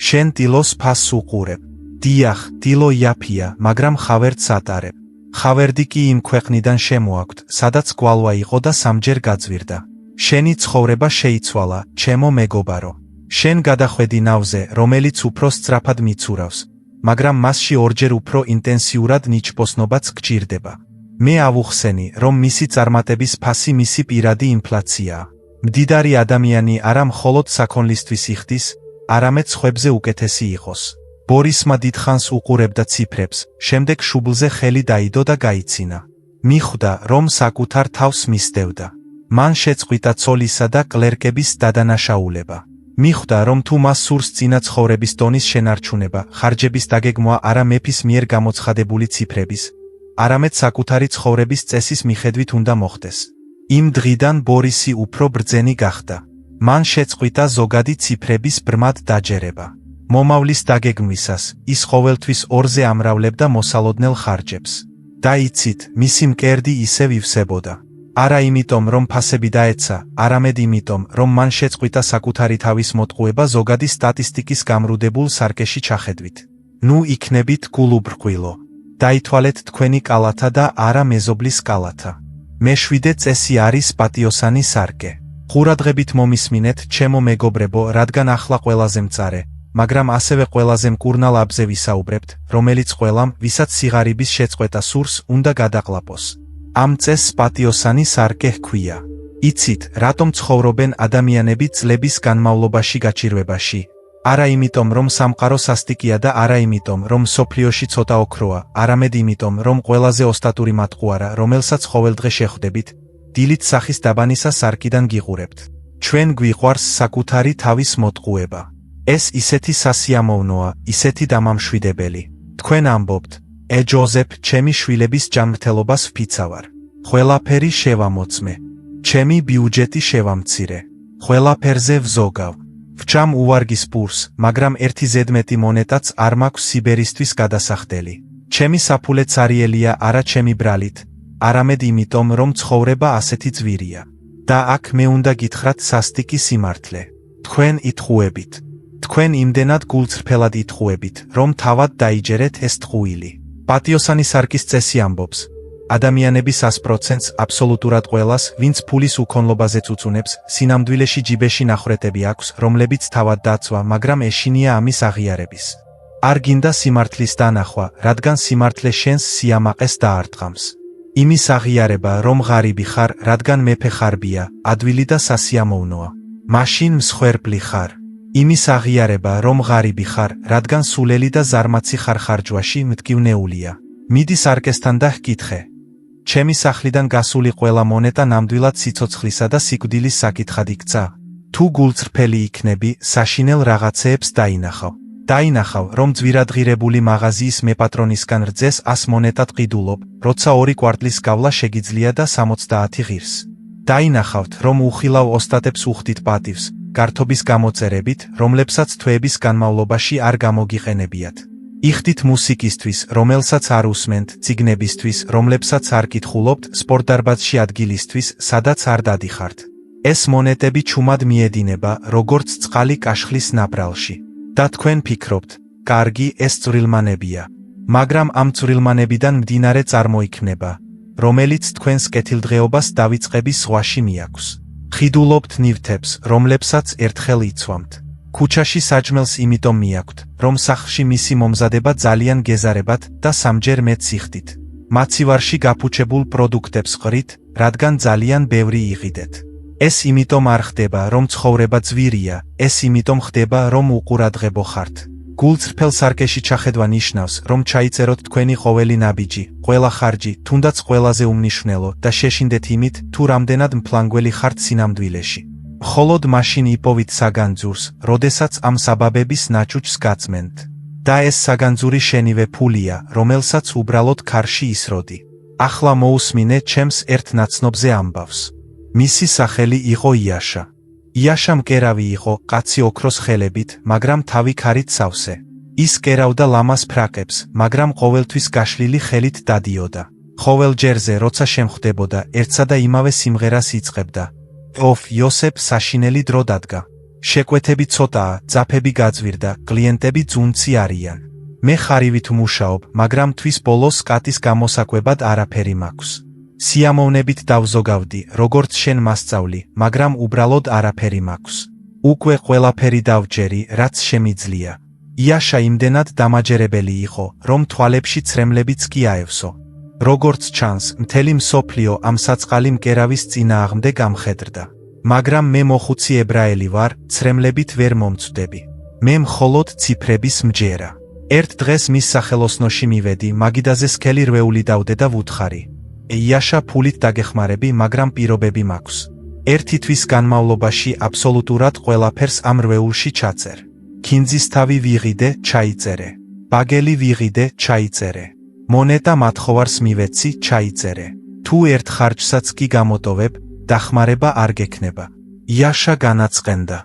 შენ ტილოს ფასს უყურებ. დიახ, ტილო იაფია, მაგრამ ხავერდს ატარებ. ხავერდი კი იმ ქვეყნიდან შემოაქვთ, სადაც გვალვა იყო და სამჯერ გაძვირდა. შენი ცხოვრება შეიცვალა, ჩემო მეგობარო. შენ გადახვედი ნავზე, რომელიც უფრო სწრაფად მიცურავს, მაგრამ მასში ორჯერ უფრო ინტენსიურად ნიჩბოსნობაც გჭირდება. მე ავუხსენი, რომ მისი წარმატების ფასი მისი პირადი ინფლაციაა. მდიდარი ადამიანი არა მხოლოდ საქონლისთვის იხდის, არამედ სხვებზე უკეთესი იყოს. ბორისმა დიდხანს უყურებდა ციფრებს, შემდეგ შუბლზე ხელი დაიდო და გაიცინა. მიხვდა, რომ საკუთარ თავს მისდევდა. მან შეწყვიტა ცოლისა და კლერკების დადანაშაულება. მიხვდა, რომ თუ მას სურს წინა ცხოვრების დონის შენარჩუნება, ხარჯების დაგეგმვა არა მეფის მიერ გამოცხადებული ციფრების, არამედ საკუთარი ცხოვრების წესის მიხედვით უნდა მოხდეს. იმ დღიდან ბორისი უფრო ბრძენი გახდა. მან შეწყვიტა ზოგადი ციფრების ბრმად დაჯერება. მომავლის დაგეგმვისას, ის ყოველთვის ორზე ამრავლებდა მოსალოდნელ ხარჯებს. და იცით, მისი მკერდი ისე ვივსებოდა. არა იმიტომ, რომ ფასები დაეცა, არამედ იმიტომ, რომ მან შეწყვიტა საკუთარი თავის მოტყუება ზოგადი სტატისტიკის გამრუდებულ სარკეში ჩახედვით. ნუ იქნებით გულუბრყვილო. დაითვალეთ თქვენი კალათა და არა მეზობლის კალათა. მე-7 წესი არის პატიოსანი სარკე. ყურადღებით მომისმინეთ, ჩემო მეგობრებო, რადგან ახლა ყველაზე მწარე, მაგრამ ასევე ყველაზე მკურნალ აბზე ვისაუბრებთ, რომელიც ყველამ, ვისაც სიღარიბის შეწყვეტა სურს, უნდა გადაყლაპოს. ამ წესს პატიოსანი სარკე ჰქვია. იცით, რატომ ცხოვრობენ ადამიანები წლების განმავლობაში გაჭირვებაში? არა იმიტომ, რომ სამყარო სასტიკია და არა იმიტომ, რომ მსოფლიოში ცოტა ოქროა, არამედ იმიტომ, რომ ყველაზე ოსტატური მატყუარა, რომელსაც ყოველდღე შეხვდებით, დილით სახის დაბანისა სარკიდან გიყურებთ. ჩვენ გვიყვარს საკუთარი თავის მოტყუება. ეს ისეთი სასიამოვნოა, ისეთი დამამშვიდებელი. თქვენ ამბობთ, ჯოზეფ, ჩემი შვილების ჯანმრთელობას ვფიცავარ. ყველაფერი შევამოწმე. ჩემი ბიუჯეტი შევამცირე. ყველაფერზე ვზოგავ. ვჭამ უვარგის პურს, მაგრამ ერთი ზედმეტი მონეტაც არ მაქვს სიბერისთვის გადასახდელი. ჩემი საფულე ცარიელია არა ჩემი ბრალით, არამედ იმიტომ, რომ ცხოვრება ასეთი ძვირია. და აქ მე უნდა გითხრათ სასტიკი სიმართლე. თქვენ იტყუებით. თქვენ იმდენად გულწრფელად იტყუებით, რომ თავად დაიჯერეთ ეს ტყუილი. პატიოსანი სარკის წესი ამბობს. ადამიანების 100%-ს აბსოლუტურად ყველას, ვინც ფულის უქონლობაზე წუწუნებს, სინამდვილეში ჯიბეში ნახრეტები აქვს, რომლებიც თავად დაცვა, მაგრამ ეშინია ამის აღიარების. არ გინდა სიმართლის დანახვა, რადგან სიმართლე შენს სიამაყეს დაარტყამს. იმის აღიარება, რომ ღარიბი ხარ, რადგან მეფე ხარბია, ადვილი და სასიამოვნოა. მაშინ მსხვერპლი ხარ. იმის აღიარება, რომ ღარიბი ხარ, რადგან სულელი და ზარმაცი ხარ ხარჯვაში მტკივნეულია. მიდი სარკესთან და ჰკითხე. ჩემი სახლიდან გასული ყველა მონეტა ნამდვილად სიცოცხლისა და სიკვდილის საკითხად იქცა. თუ გულწრფელი იქნები, საშინელ რაღაცეებს დაინახავ. დაინახავ, რომ ძვირადღირებული მაღაზიის მეპატრონისგან რძეს 100 მონეტად ყიდულობ, როცა 2 კვარტლის გავლა შეგიძლია და 70 ღირს. დაინახავთ, რომ უხილავ ოსტატებს უხდით პატივს, გართობის გამოწერებით, რომლებსაც თვეების განმავლობაში არ გამოგიყენებიათ. იხდით მუსიკისთვის, რომელსაც არ უსმენთ, წიგნებისთვის, რომლებსაც არ კითხულობთ, სპორტდარბაზში ადგილისთვის, სადაც არ დადიხართ. ეს მონეტები ჩუმად მიედინება, როგორც წყალი კაშხლის ნაპრალში. და თქვენ ფიქრობთ, კარგი, ეს წვრილმანებია. მაგრამ ამ წვრილმანებიდან მდინარე წარმოიქმნება, რომელიც თქვენს კეთილდღეობას დავიწყების ზღვაში მიაქვს. ხიდულობთ ნივთებს, რომლებსაც ერთხელ იცვამთ. ქუჩაში საჭმელს იმიტომ მიაქვთ, რომ სახლში მისი მომზადება ძალიან გეზარებათ და სამჯერ მეტს იხდით. მაცივარში გაფუჩებულ პროდუქტებს ყრით, რადგან ძალიან ბევრი იყიდეთ. ეს იმიტომ არ ხდება, რომ ცხოვრება ძვირია, ეს იმიტომ ხდება, რომ უყურადღებო ხართ. გულწრფელ სარკეში ჩახედვა ნიშნავს, რომ ჩაიწეროთ თქვენი ყოველი ნაბიჯი, ყველა ხარჯი, თუნდაც ყველაზე უმნიშვნელო და შეშინდეთ იმით, თუ რამდენად მფლანგველი ხართ სინამდვილეში. მხოლოდ მაშინ იპოვით საგანძურს, როდესაც ამ საბაბების ნაჩუჩს გაწმენთ. და ეს საგანძური შენივე ფულია, რომელსაც უბრალოდ ქარში ისროდი. ახლა მოусმინე ჩემს ერთ ნაცნობზე ამბავს. მისი სახელი იყო იაშა. იაშა მკერავი იყო, კაცი ოქროს ხელებით, მაგრამ თავი ქარით სავსე. ის კერავდა ლამას ფრაკებს, მაგრამ ყოველთვის გაშლილი ხელით დადიოდა. ყოველ ჯერზე, როცა შემხვდებოდა, ერთსა და იმავე სიმღერას იწყებდა. იოსებ საშინელი დრო დადგა. შეკვეთები ცოტაა, ძაფები გაძვირდა, კლიენტები ძუნცი არიან. მე ხარივით ვმუშაობ, მაგრამ თვის ბოლოს კატის გამოსაკვებად არაფერი მაქვს. სიამოვნებით დავზოგავდი, როგორც შენ მასწავლი, მაგრამ უბრალოდ არაფერი მაქვს. უკვე ყველაფერი დავჯერი, რაც შემიძლია. იაშა იმდენად დამაჯერებელი იყო, რომ თვალებში ცრემლებიც კი აევსო. როგორც ჩანს, მთელი მსოფლიო ამ საწყალი მკერავის წინააღმდეგ ამხედრდა. მაგრამ მე მოხუცი ებრაელი ვარ, ცრემლებით ვერ მომწვდები. მე მხოლოდ ციფრების მჯერა. ერთ დღეს მის სახელოსნოში მივედი, მაგიდაზე სქელი რვეული დავდე და ვუთხარი. იაშა, ფულით დაგეხმარები, მაგრამ პირობები მაქვს. ერთი თვის განმავლობაში აბსოლუტურად ყველაფერს ამ რვეულში ჩაწერ. ქინძის თავი ვიღიდე, ჩაიწერე. ბაგელი ვიღიდე, ჩაიწერე. მონეტა მათხოვარს მივეცი, ჩაიწერე. თუ ერთ ხარჯსაც კი გამოტოვებ, დახმარება არ გექნება. იაშა განაწყენდა.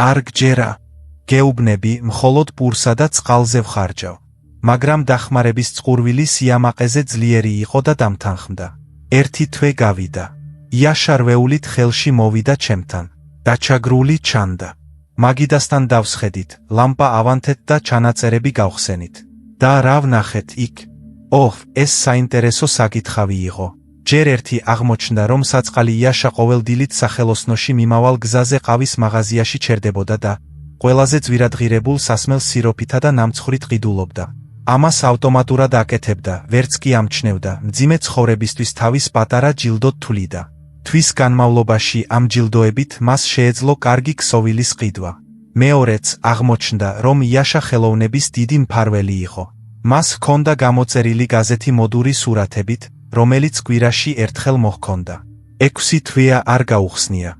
არ გჯერა. გეუბნები, მხოლოდ პურსა და წყალზე ვხარჯავ. მაგრამ დახმარების წყურვილი სიამაყეზე ძლიერი იყო და დამთანხმდა. ერთი თვე გავიდა. იაშა რვეულით ხელში მოვიდა ჩემთან. დაჩაგრული ჩანდა. მაგიდასთან დავსხედით, ლამპა ავანთეთ და ჩანაწერები გავხსენით. და რა ვნახეთ იქ? ეს საინტერესო საკითხავი იყო. ჯერ ერთი აღმოჩნდა, რომ საწყალი იაშა ყოველდილით სახელოსნოში მიმავალ გზაზე ყავის მაღაზიაში ჩერდებოდა და ყველაზე ძვირადღირებულ სასმელს სიროფითა და ნამცხრით ყიდულობდა. ამას ავტომატურად აკეთებდა, ვერც კი ამჩნევდა, მძიმე ცხოვრებისთვის თავის პატარა ჯილდოდ თვლიდა. თვის განმავლობაში ამ ჯილდოებით მას შეეძლო კარგი ქსოვილის ყიდვა. მეორეც აღმოჩნდა, რომ იაშა ხელოვნების დიდი მფარველი იყო. მას ჰქონდა გამოწერილი გაზეთი მოდური სურათებით, რომელიც კვირაში ერთხელ მოჰქონდა. 6 თვეა არ გაუხსნია.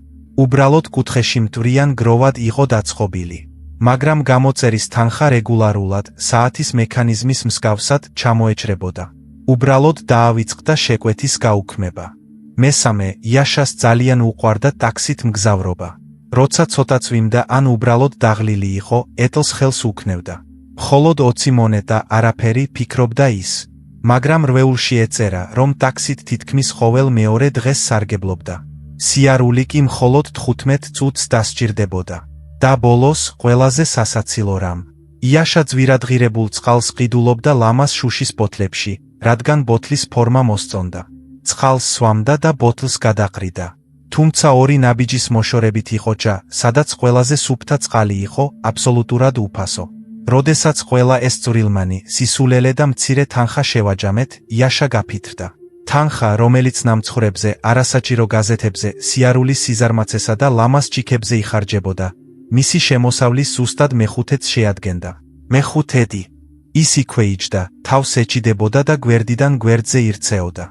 უბრალოდ კუთხეში მტვრიან გროვად იყო დაწყობილი. მაგრამ გამოწერის თანხა რეგულარულად, საათის მექანიზმის მსგავსად ჩამოეჭრებოდა. უბრალოდ დაავიწყდა შეკვეთის გაუქმება. მესამე, იაშას ძალიან უყვარდა ტაქსით მგზავრობა. როცა ცოტა წვიმდა ან უბრალოდ დაღლილი იყო, ეტლს ხელს უქნევდა. მხოლოდ 20 მონეტა, არაფერი, ფიქრობდა ის. მაგრამ რვეულში ეწერა, რომ ტაქსით თითქმის ყოველ მეორე დღეს სარგებლობდა. სიარული კი მხოლოდ 15 წუთს დასჭირდებოდა. და ბოლოს, ყველაზე სასაცილო რამ. იაშა ძვირადღირებულ წყალს ყიდულობდა ლამას შუშის ბოთლებში, რადგან ბოთლის ფორმა მოსწონდა. წყალს სვამდა და ბოთლს გადაყრიდა. თუმცა ორი ნაბიჯის მოშორებით იყო ჭა, სადაც ყველაზე სუფთა წყალი იყო, აბსოლუტურად უფასო. როდესაც ყველა ეს წვრილმანი, სისულელე და მცირე თანხა შევაჯამეთ, იაშა გაფითრდა. თანხა, რომელიც ნამცხრებზე, არასაჭირო გაზეთებზე, სიარულის სიზარმაცესა და ლამას ჭიქებზე იხარჯებოდა, მისი შემოსავლის ზუსტად მეხუთედს შეადგენდა. მეხუთედი. ის იქვე იჯდა, თავს ეჭიდებოდა და გვერდიდან გვერდზე ირწეოდა.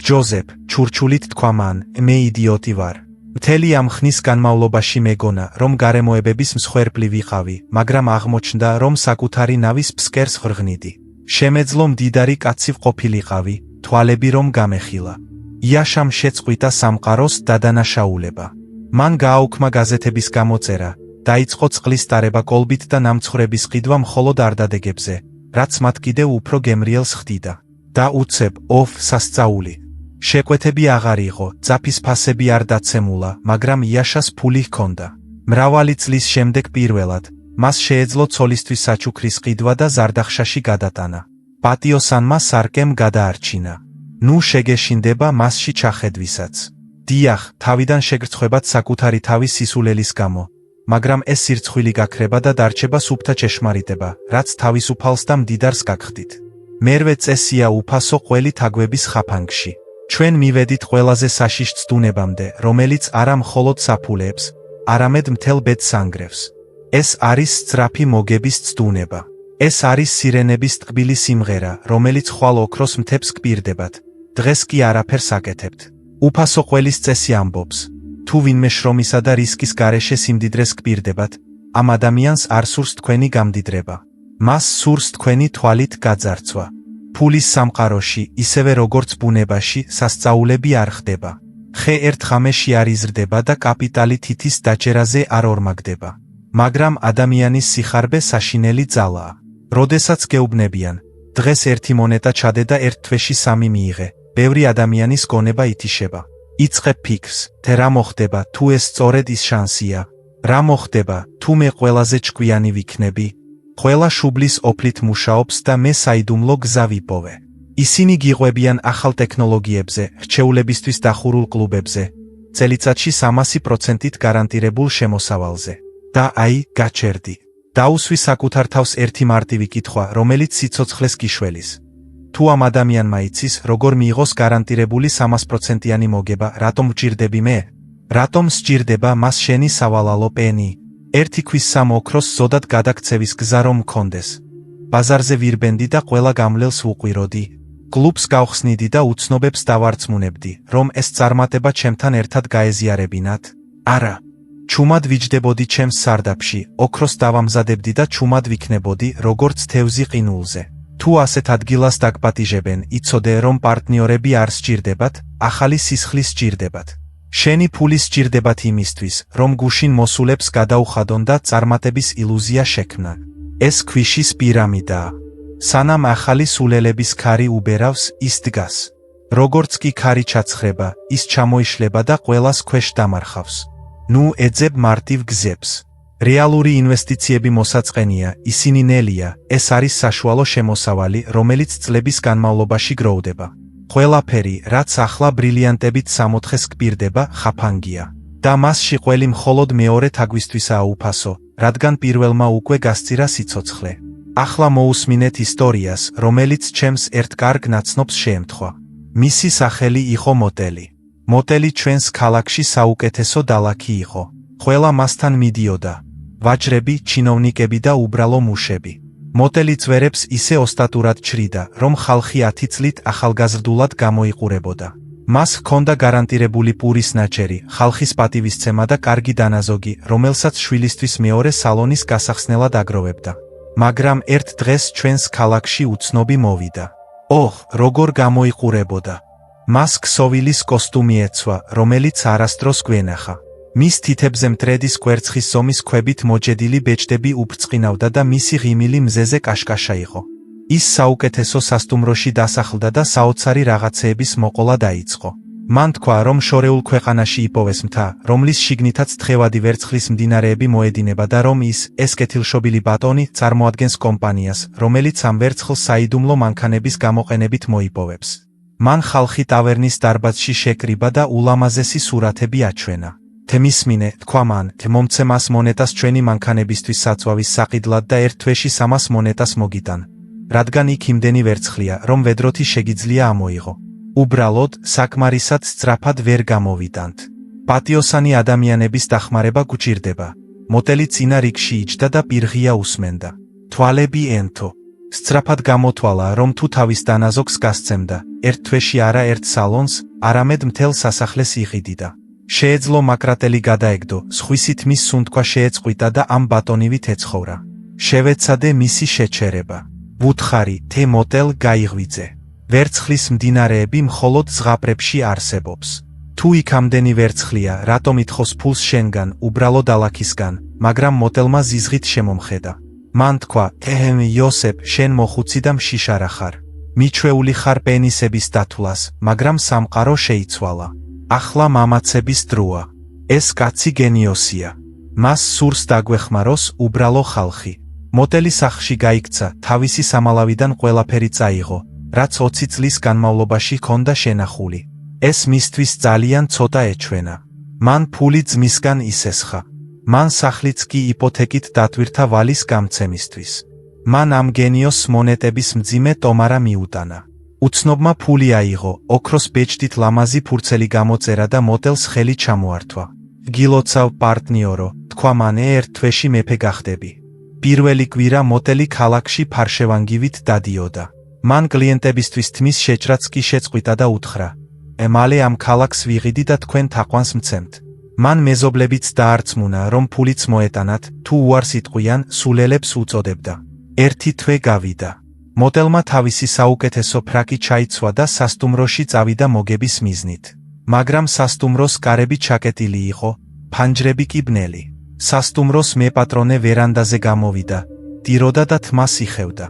ჯოზეფ, ჩურჩულით თქვა მან, მე იდიოტი ვარ. მთელი ამ ხნის განმავლობაში მეგონა, რომ გარემოებების მსხვერპლი ვიყავი, მაგრამ აღმოჩნდა, რომ საკუთარი ნავის ფსკერს ვრღნიდი. შემეძლო მდიდარი კაცი ვყოფილიყავი, თვალები რომ გამეხილა. იაშამ შეწყვიტა სამყაროს დადანაშაულება. მან გააუქმა გაზეთების გამოწერა, დაიწყო წყლის ტარება კოლბით და ნამცხრების ყიდვა მხოლოდ არდადეგებზე, რაც მათ კიდევ უფრო გემრიელს ხდიდა. და უცებ, სასწაული. შეკვეთები აღარ იყო, ძაფის ფასები არ დაცემულა, მაგრამ იაშას ფული ჰქონდა. მრავალი წლის შემდეგ პირველად, მას შეეძლო ცოლისთვის საჩუქრის ყიდვა და ზარდახშაში გადატანა. პატიოსანმა სარკემ გადაარჩინა. ნუ შეგეშინდება მასში ჩახედვისაც. დიახ, თავიდან შეგრცხვებათ საკუთარი თავის სისულელის გამო, მაგრამ ეს სირცხვილი გაქრება და დარჩება სუფთა ჭეშმარიტება, რაც თავისუფალს და მდიდარს გაგხდით. მერვე წესია უფასო ყველი თაგვების ხაფანგში. ჩვენ მივედით ყველაზე საშიშ ცდუნებამდე, რომელიც არა მხოლოდ საფულეებს, არამედ მთელ ბედს ანგრევს. ეს არის სწრაფი მოგების ცდუნება. ეს არის სირენების ტკბილი სიმღერა, რომელიც ხვალ ოქროს მთებს გპირდებათ, დღეს კი არაფერს აკეთებთ. უფასო ყველის წესი ამბობს, თუ ვინმე შრომისა და რისკის გარეშე სიმდიდრეს გპირდებათ, ამ ადამიანს არ სურს თქვენი გამდიდრება. მას სურს თქვენი თვალით გაძარცვა. ფულის სამყაროში, ისევე როგორც ბუნებაში, სასწაულები არ ხდება. ხე ერთ ღამეში არ იზრდება და კაპიტალი თითის დაჭერაზე არ ორმაგდება. მაგრამ ადამიანის სიხარბე საშინელი ძალაა. როდესაც გეუბნებიან, დღეს ერთი მონეტა ჩადე და ერთ თვეში სამი მიიღე, ბევრი ადამიანის გონება ითიშება. იწყებ ფიქრს, թե რა მოხდება, თუ ეს სწორედ ის შანსია. რა მოხდება, თუ მე ყველაზე ჭკვიანი ვიქნები? ყველა შუბლის ოფლით მუშაობს და მე საიდუმლო გზა ვიპოვე. ისინი გიღვებიან ახალ ტექნოლოგიებზე, რჩეულებისთვის დახურულ კლუბებზე, წელიწადში 300%-ით გარანტირებულ შემოსავალზე. და აი, გაჩერდი. დაუსვი საკუთარ თავს ერთი მარტივი კითხვა, რომელიც სიცოცხლეს გიშველის. თუ ამ ადამიანმა იცის, როგორ მიიღოს გარანტირებული 300%-იანი მოგება, რატომ ვჭირდები მე? რატომ სჭირდება მას შენი სავალალო პენი? ერთი ქვის სამ ოქროს ზოდად გადაქცევის გზა რომ მქონდეს. ბაზარზე ვირბენდი და ყველა გამლელს ვუყვიროდი. კლუბს გავხსნიდი და უცნობებს დავარწმუნებდი, რომ ეს წარმატება ჩემთან ერთად გაეზიარებინათ. არა. ჩუმად ვიჯდებოდი ჩემს სარდაფში, ოქროს დავამზადებდი და ჩუმად ვიქნებოდი, როგორც თევზი ყინულზე. თუ ასეთ ადგილას დაგპატიჟებენ, იცოდე, რომ პარტნიორები არ სჭირდებათ, ახალი სისხლის სჭირდებათ. შენი ფული სჭირდებათ იმისთვის, რომ გუშინ მოსულებს გადაუხადონ და წარმატების ილუზია შექმნან. ეს ქვიშის პირამიდაა. სანამ ახალი სულელების ქარი უბერავს, ის დგას. როგორც კი ქარი ჩაცხრება, ის ჩამოიშლება და ყველას ქვეშ დამარხავს. ნუ ეძებ მარტივ გზებს. რეალური ინვესტიციები მოსაწყენია, ისინი ნელია, ეს არის საშუალო შემოსავალი, რომელიც წლების განმავლობაში გროვდება. ყველაფერი, რაც ახლა ბრილიანტებით სამოთხეს გპირდება, ხაფანგია. და მასში ყველი მხოლოდ მეორე თაგვისთვისაა უფასო, რადგან პირველმა უკვე გასწირა სიცოცხლე. ახლა მოусმინეთ ისტორიას, რომელიც ჩემს ერთ კარგ ნაცნობს შეემთხვა. მისი სახელი იყო მოტელი. მოტელი ჩვენს ქალაქში საუკეთესო დალაქი იყო. ყველა მასთან მიდიოდა. ვაჭრები, ჩინოვნიკები და უბრალო მუშები. მოტელი წვერებს ისე ოსტატურად ჩრიდა, რომ ხალხი 10 წლით ახალგაზრდულად გამოიყურებოდა. მას ჰქონდა გარანტირებული პურის ნაჭერი, ხალხის პატივისცემა და კარგი დანაზოგი, რომელსაც შვილისთვის მეორე სალონის გასახსნელად აგროვებდა. მაგრამ ერთ დღეს ჩვენს ქალაქში უცნობი მოვიდა. როგორ გამოიყურებოდა. მას ქსოვილის კოსტუმი ეცვა, რომელიც არასდროს გვენახა. მის თითებზე მტრედის კვერცხის ზომის ქვებით მოჭედილი ბეჭდები უბრწყინავდა და მისი ღიმილი მზეზე კაშკაშა იყო. ის საუკეთესო სასტუმროში დასახლდა და საოცარი რაღაცეების მოყოლა დაიწყო. მან თქვა, რომ შორეულ ქვეყანაში იპოვეს მთა, რომლის შიგნითაც თხევადი ვერცხლის მდინარეები მოედინება და რომ ეს კეთილშობილი ბატონი წარმოადგენს კომპანიას, რომელიც ამ ვერცხლს საიდუმლო მანქანების გამოყენებით მოიპოვებს. მან ხალხი ტავერნის დარბაზში შეკრიბა და ულამაზესი სურათები აჩვენა. Թե მისმინე, თქვა მან, թե მომცე მას მონეტას ჩვენი მანქანებისთვის საწვავის საყიდლად და ერთ თვეში 300 მონეტას მოგიტან. რადგან იქ იმდენი ვერცხლია, რომ ვედროთი შეგიძლია ამოიღო. უბრალოდ, საკმარისად სწრაფად ვერ გამოვიდანთ. პატიოსანი ადამიანების დახმარება გვჭირდება. მოტელი წინა რიგში იჯდა და პირღია უსმენდა. თვალები ენთო. სწრაფად გამოთვალა, რომ თუ თავის დანაზოგს გასცემდა, ერთ თვეში არა ერთ სალონს, არამედ მთელ სასახლეს იყიდიდა. შეეძლო მაკრატელი გადაეგდო, სხვისი თმის სუნთქვა შეეწყვიტა და ამ ბატონივით ეცხოვრა. შევეცადე მისი შეჩერება. ვუთხარი, թե მოტელ გაიღვიძე. ვერცხლის მდინარეები მხოლოდ ზღაპრებში არსებობს. თუ იქ ამდენი ვერცხლია, რატომ ითხოვს ფულს შენგან, უბრალოდ ალაქისგან, მაგრამ მოტელმა ზიზღით შემომხედა. მან თქვა, იოსებ, შენ მოხუცი და მშიშარა ხარ. მიჩვეული ხარ პენისების დათვლას, მაგრამ სამყარო შეიცვალა. ახლა მამაცების დროა. ეს კაცი გენიოსია. მას სურს დაგვეხმაროს უბრალო ხალხი. მოტელი სახლში გაიქცა, თავისი სამალავიდან ყველაფერი წაიღო, რაც 20 წლის განმავლობაში ჰქონდა შენახული. ეს მისთვის ძალიან ცოტა ეჩვენა. მან ფული ძმისგან ისესხა. მან სახლიც კი იპოთეკით დატვირთა ვალის გამცემისთვის. მან ამ გენიოს მონეტების მძიმე ტომარა მიუტანა. უცნობმა ფული აიღო, ოქროს ბეჭდით ლამაზი ფურცელი გამოწერა და მოტელს ხელი ჩამოართვა. გილოცავ პარტნიორო, თქვა მან, ერთ თვეში მეფე გახდები. პირველი კვირა მოტელი ქალაქში ფარშევანგივით დადიოდა. მან კლიენტებისთვის თმის შეჭრაც კი შეწყვიტა და უთხრა: მალე ამ ქალაქს ვიღიდი და თქვენ თაყვანს მცემთ. მან მეზობლებიც დაარწმუნა, რომ ფულიც მოეტანათ, თუ უარს იტყვიან, სულელებს უწოდებდა. ერთი თვე გავიდა. მოტელმა თავისი საუკეთესო ფრაკი ჩაიცვა და სასტუმროში წავიდა მოგების მიზნით. მაგრამ სასტუმროს კარები ჩაკეტილი იყო, ფანჯრები კი ბნელი. სასტუმროს მეპატრონე ვერანდაზე გამოვიდა, ტიროდა და თმას იხევდა.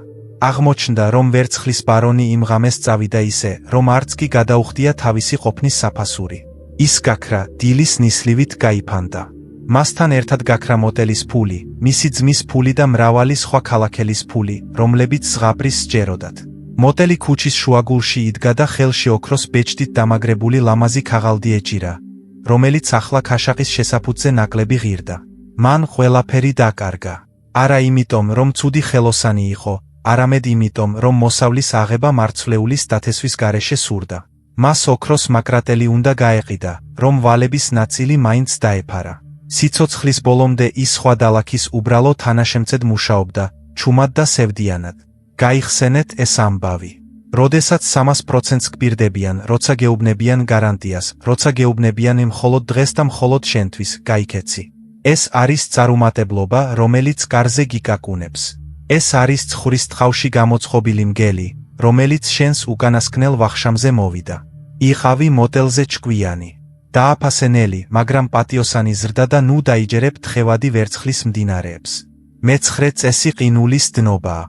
აღმოჩნდა, რომ ვერცხლის ბარონი იმ ღამეს წავიდა ისე, რომ არც კი გადაუხდია თავისი ყოფნის საფასური. ის გაქრა, დილის ნისლივით გაიფანტა. მასთან ერთად გაქრა მოტელის ფული, მისი ძმის ფული და მრავალი სხვა ქალაქელის ფული, რომლებიც ზღაპრის სჯეროდათ. მოტელი ქუჩის შუაგულში იდგა და ხელში ოქროს ბეჭდით დამაგრებული ლამაზი ქაღალდი ეჭირა, რომელიც ახლა ქაშაყის შესაფუძზე ნაკლები ღირდა. მან ყველაფერი დაკარგა. არა იმიტომ, რომ ცუდი ხელოსანი იყო, არამედ იმიტომ, რომ მოსავლის აღება მარცვლეულის დათესვის გარეშე სურდა. მას ოქროს მაკრატელი უნდა გაეყიდა, რომ ვალების ნაწილი მაინც დაეფარა. სიცოცხლის ბოლომდე ის სხვა დალაქის უბრალო თანაშემწედ მუშაობდა, ჩუმად და სევდიანად. გაიხსენეთ ეს ამბავი. როდესაც 300%-ს გპირდებიან, როცა გეუბნებიან გარანტიას, როცა გეუბნებიან მხოლოდ დღეს და მხოლოდ შენთვის, გაიქეცი. ეს არის წარუმატებლობა, რომელიც კარზე გიკაკუნებს. ეს არის ცხრის ტყავში გამოწყობილი მგელი, რომელიც შენს უკანასკნელ ვახშამზე მოვიდა. იყავი მოტელზე ჭკვიანი. დააფასენელი, მაგრამ პატიოსანი ზრდა და ნუ დაიჯერებ თხევადი ვერცხლის მდინარეებს. მეცხრე წესი ყინულის დნობაა.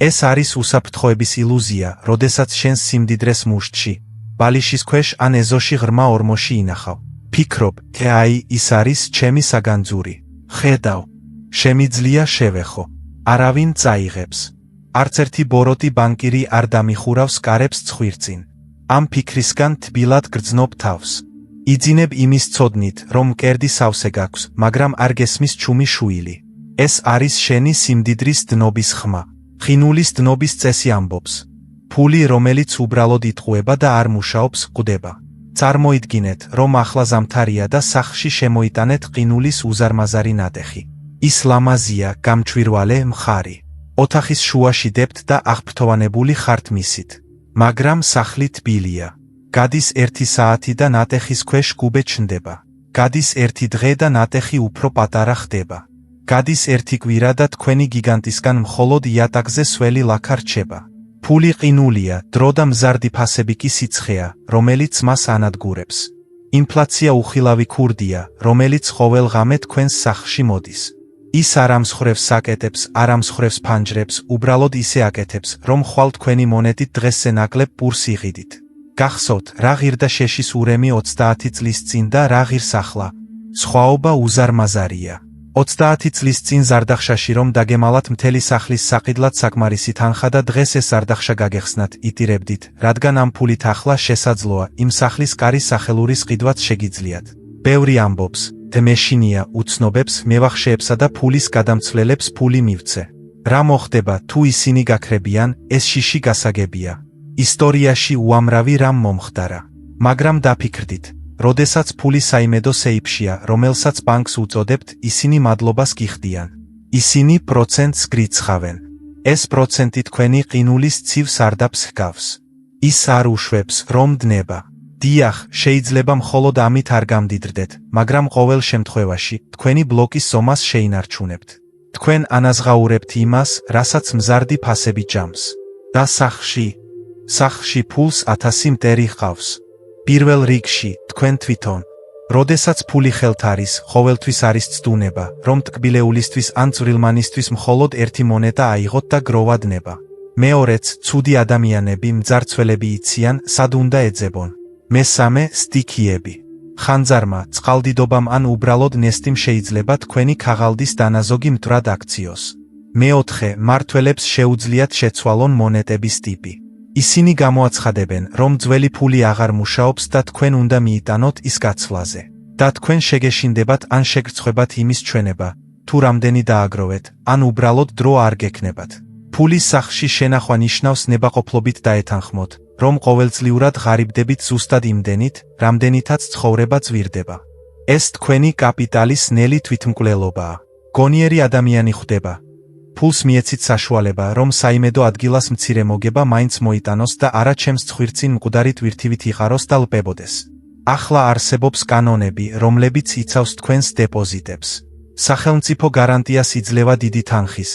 ეს არის უსაფრთხოების ილუზია, როდესაც შენს სიმდიდრეს მუშტში, ბალიშის ქვეშ ან ეზოში ღრმა ორმოში ინახავ. ფიქრობ, ის არის ჩემი საგანძური. ხედავ, შემიძლია შევეხო. არავინ წაიღებს. არც ერთი ბოროტი ბანკირი არ დამიხურავს კარებს ცხვირწინ. ამ ფიქრისგან თბილად გრძნობ თავს. იძინებ იმის ცოდნით, რომ მკერდი სავსე გაქვს, მაგრამ არ გესმის ჩუმი შუილი. ეს არის შენი სიმდიდრის დნობის ხმა. ყინულის დნობის წესი ამბობს. ფული, რომელიც უბრალოდ იტყუება და არ მუშაობს, ყვდება. წარმოიდგინეთ, რომ ახლა ზამთარია და სახლში შემოიტანეთ ყინულის უზარმაზარი ნატეხი. ის ლამაზია, გამჭვირვალე, მხარი. ოთახის შუაში დებთ და აღფრთოვანებული ხართ მისით. მაგრამ სახლი თბილია. გადის 1 საათი და ნატეხის ქვეშ გუბე ჩნდება. გადის 1 დღე და ნატეხი უფრო პატარა ხდება. გადის 1 კვირა და თქვენი გიგანტისგან მხოლოდ იატაკზე სველი ლაქა რჩება. ფული ყინულია, დრო და მზარდი ფასები კი სიცხეა, რომელიც მას ანადგურებს. ინფლაცია უხილავი ქურდია, რომელიც ყოველ ღამე თქვენს სახლში მოდის. ის არ ამსხვრევს საკეტებს, არ ამსხვრევს ფანჯრებს, უბრალოდ ისე აკეთებს, რომ ხვალ თქვენი მონეტით დღესზე ნაკლებ პურს იღიდით. გახსოვთ, რა ღირდა შეშის ურემი 30 წლის წინ და რა ღირს ახლა. სხვაობა უზარმაზარია. 30 წლის წინ ზარდახშაში რომ დაგემალათ მთელი სახლის საყიდლად საკმარისი თანხა და დღეს ეს ზარდახშა გაგეხსნათ, იტირებდით, რადგან ამ ფულით ახლა შესაძლოა იმ სახლის კარის სახელურის ყიდვაც შეგიძლიათ. ბევრი ამბობს, მეშინია უცნობებს, მევახშეებსა და ფულის გადამცვლელებს ფული მივცე. რა მოხდება, თუ ისინი გაქრებიან, ეს შიში გასაგებია. ისტორიაში უამრავი რამ მომხდარა. მაგრამ დაფიქრდით, როდესაც ფული საიმედო სეიფშია, რომელსაც ბანკს უწოდებთ, ისინი მადლობას გიხდიან. ისინი პროცენტს გრიცხავენ. ეს პროცენტი თქვენი ყინულის ცივ სარდაფს ჰგავს. ის არ უშვებს, რომ დნება. დიახ, შეიძლება მხოლოდ ამით არ გამდიდრდეთ, მაგრამ ყოველ შემთხვევაში, თქვენი ბლოკის ზომას შეინარჩუნებთ. თქვენ ანაზღაურებთ იმას, რასაც მზარდი ფასები ჯამს. და სახლში ფულს 1000 მტერი ჰყავს. პირველ რიგში, თქვენ თვითონ. როდესაც ფული ხელთ არის, ყოველთვის არის ცდუნება, რომ ტკბილეულისთვის ან წვრილმანისთვის მხოლოდ ერთი მონეტა აიღოთ და გროვადნება. მეორეც, ცუდი ადამიანები, მძარცველები იციან, სად უნდა ეძებონ. მესამე, სტიქიები. ხანძარმა, წყალდიდობამ ან უბრალოდ ნესტიმ შეიძლება თქვენი ქაღალდის დანაზოგი მტვრად აქციოს. მეოთხე, მმართველებს შეუძლიათ შეცვალონ მონეტების ტიპი. ისინი გამოაცხადებენ, რომ ძველი ფული აღარ მუშაობს და თქვენ უნდა მიიტანოთ ის გაცვლაზე. და თქვენ შეგეშინდებათ ან შეგრცხვებათ იმის ჩვენება, თუ რამდენი დააგროვეთ, ან უბრალოდ დრო არ გექნებათ. ფულის სახლში შენახვა ნიშნავს ნებაყოფლობით დაეთანხმოთ, რომ ყოველწლიურად ღარიბდებით ზუსტად იმდენით, რამდენითაც ცხოვრება ძვირდება. ეს თქვენი კაპიტალის ნელი თვითმკვლელობაა. გონიერი ადამიანი ხვდება. ფულს მიეცით საშუალება, რომ საიმედო ადგილას მცირე მოგება მაინც მოიტანოს და არა ჩემს ცხვირწინ მკვდარი ტვირთივით იყაროს და ლპებოდეს. ახლა არსებობს კანონები, რომლებიც იცავს თქვენს დეპოზიტებს. სახელმწიფო გარანტიას იძლევა დიდი თანხის,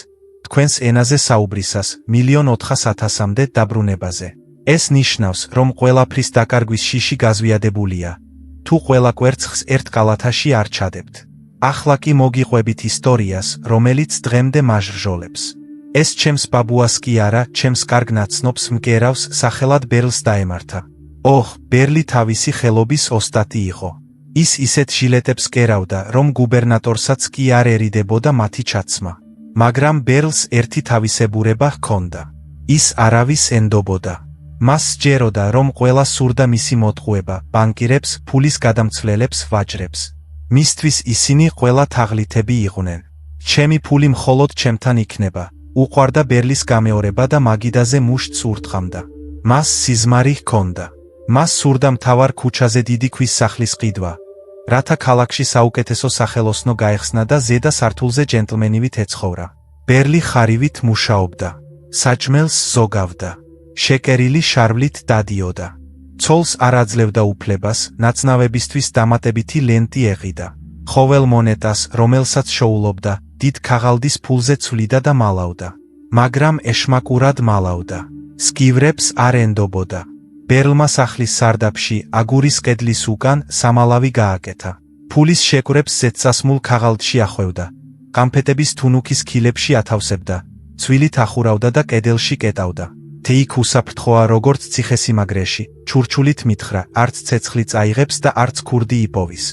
თქვენს ენაზე საუბრისას, 1.400.000-მდე დაბრუნებაზე. ეს ნიშნავს, რომ ყველაფრის დაკარგვის შიში გაზვიადებულია. თუ ყველა კვერცხს ერთ კალათაში არ ჩადებთ. ახლა კი მოგიყვებით ისტორიას, რომელიც დღემდე მაჟრჟოლებს. ეს ჩემს ბაბუას კი არა, ჩემს კარგ ნაცნობს მკერავს სახელად ბერლს დაემართა. ბერლი თავისი ხელობის ოსტატი იყო. ის ისეთ ჟილეტებს კერავდა, რომ გუბერნატორსაც კი არ ერიდებოდა მათი ჩაცმა. მაგრამ ბერლს ერთი თავისებურება ჰქონდა. ის არავის ენდობოდა. მას სჯეროდა, რომ ყველა სურდა მისი მოტყუება, ბანკირებს, ფულის გადამცვლელებს, ვაჭრებს. მისთვის ისინი ყველა თაღლითები იყვნენ. ჩემი ფული მხოლოდ ჩემთან იქნება. უყვარდა ბერლის გამეორება და მაგიდაზე მუშტს ურტყამდა. მას სიზმარი ჰქონდა. მას სურდა მთავარ ქუჩაზე დიდი ქვის სახლის ყიდვა, რათა ქალაქში საუკეთესო სახელოსნო გაეხსნა და ზედა სართულზე ჯენტლმენივით ეცხოვრა. ბერლი ხარივით მუშაობდა. საჭმელს ზოგავდა. შეკერილი შარვლით დადიოდა. ცოლს არ აძლევდა უფლებას, ნაცნავებისთვის დამატებითი ლენტი ეყიდა. ხოველ მონეტას, რომელსაც შოულობდა, დიდ ქაღალდის ფულზე ცვლიდა და მალავდა. მაგრამ ეშმაკურად მალავდა. სკივრებს არ ენდობოდა. ბერლმა სახლის სარდაფში, აგურის კედლის უკან, სამალავი გააკეთა. ფულის შეკვრებს ზედსასმულ ქაღალდში ახვევდა. კამფეტების თუნუქის ქილებში ათავსებდა. ცვილით ახურავდა და კედელში კეტავდა. თეიქ უსაფრთხოა როგორც ციხესიმაგრეში, ჩურჩულით მითხრა, არც ცეცხლი წაიღებს და არც ქურდი იპოვის.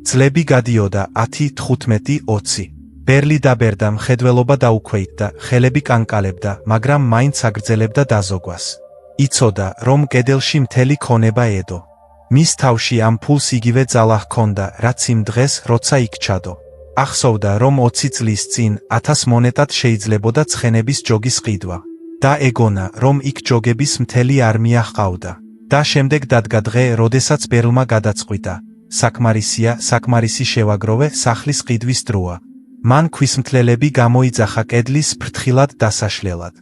წლები გადიოდა 10, 15, 20. ბერლი დაბერდა, მხედველობა დაუქვეითდა, ხელები კანკალებდა, მაგრამ მაინც აგრძელებდა დაზოგვას. იცოდა, რომ კედელში მთელი ქონება ედო. მის თავში ამ ფულს იგივე ძალა ჰქონდა, რაც იმ დღეს, როცა იქ ჩადო. ახსოვდა, რომ 20 წლის წინ 1000 მონეტად შეიძლებოდა ცხენების ჯოგის ყიდვა. და ეგონა, რომ იქ ჯოგების მთელი არმია ჰყავდა. და შემდეგ დადგა დღე, როდესაც ბერლმა გადაწყვიტა. საკმარისი შევაგროვე, სახლის ყიდვის დროა. მან ქვისმთლელები გამოიძახა კედლის ფრთხილად დასაშლელად.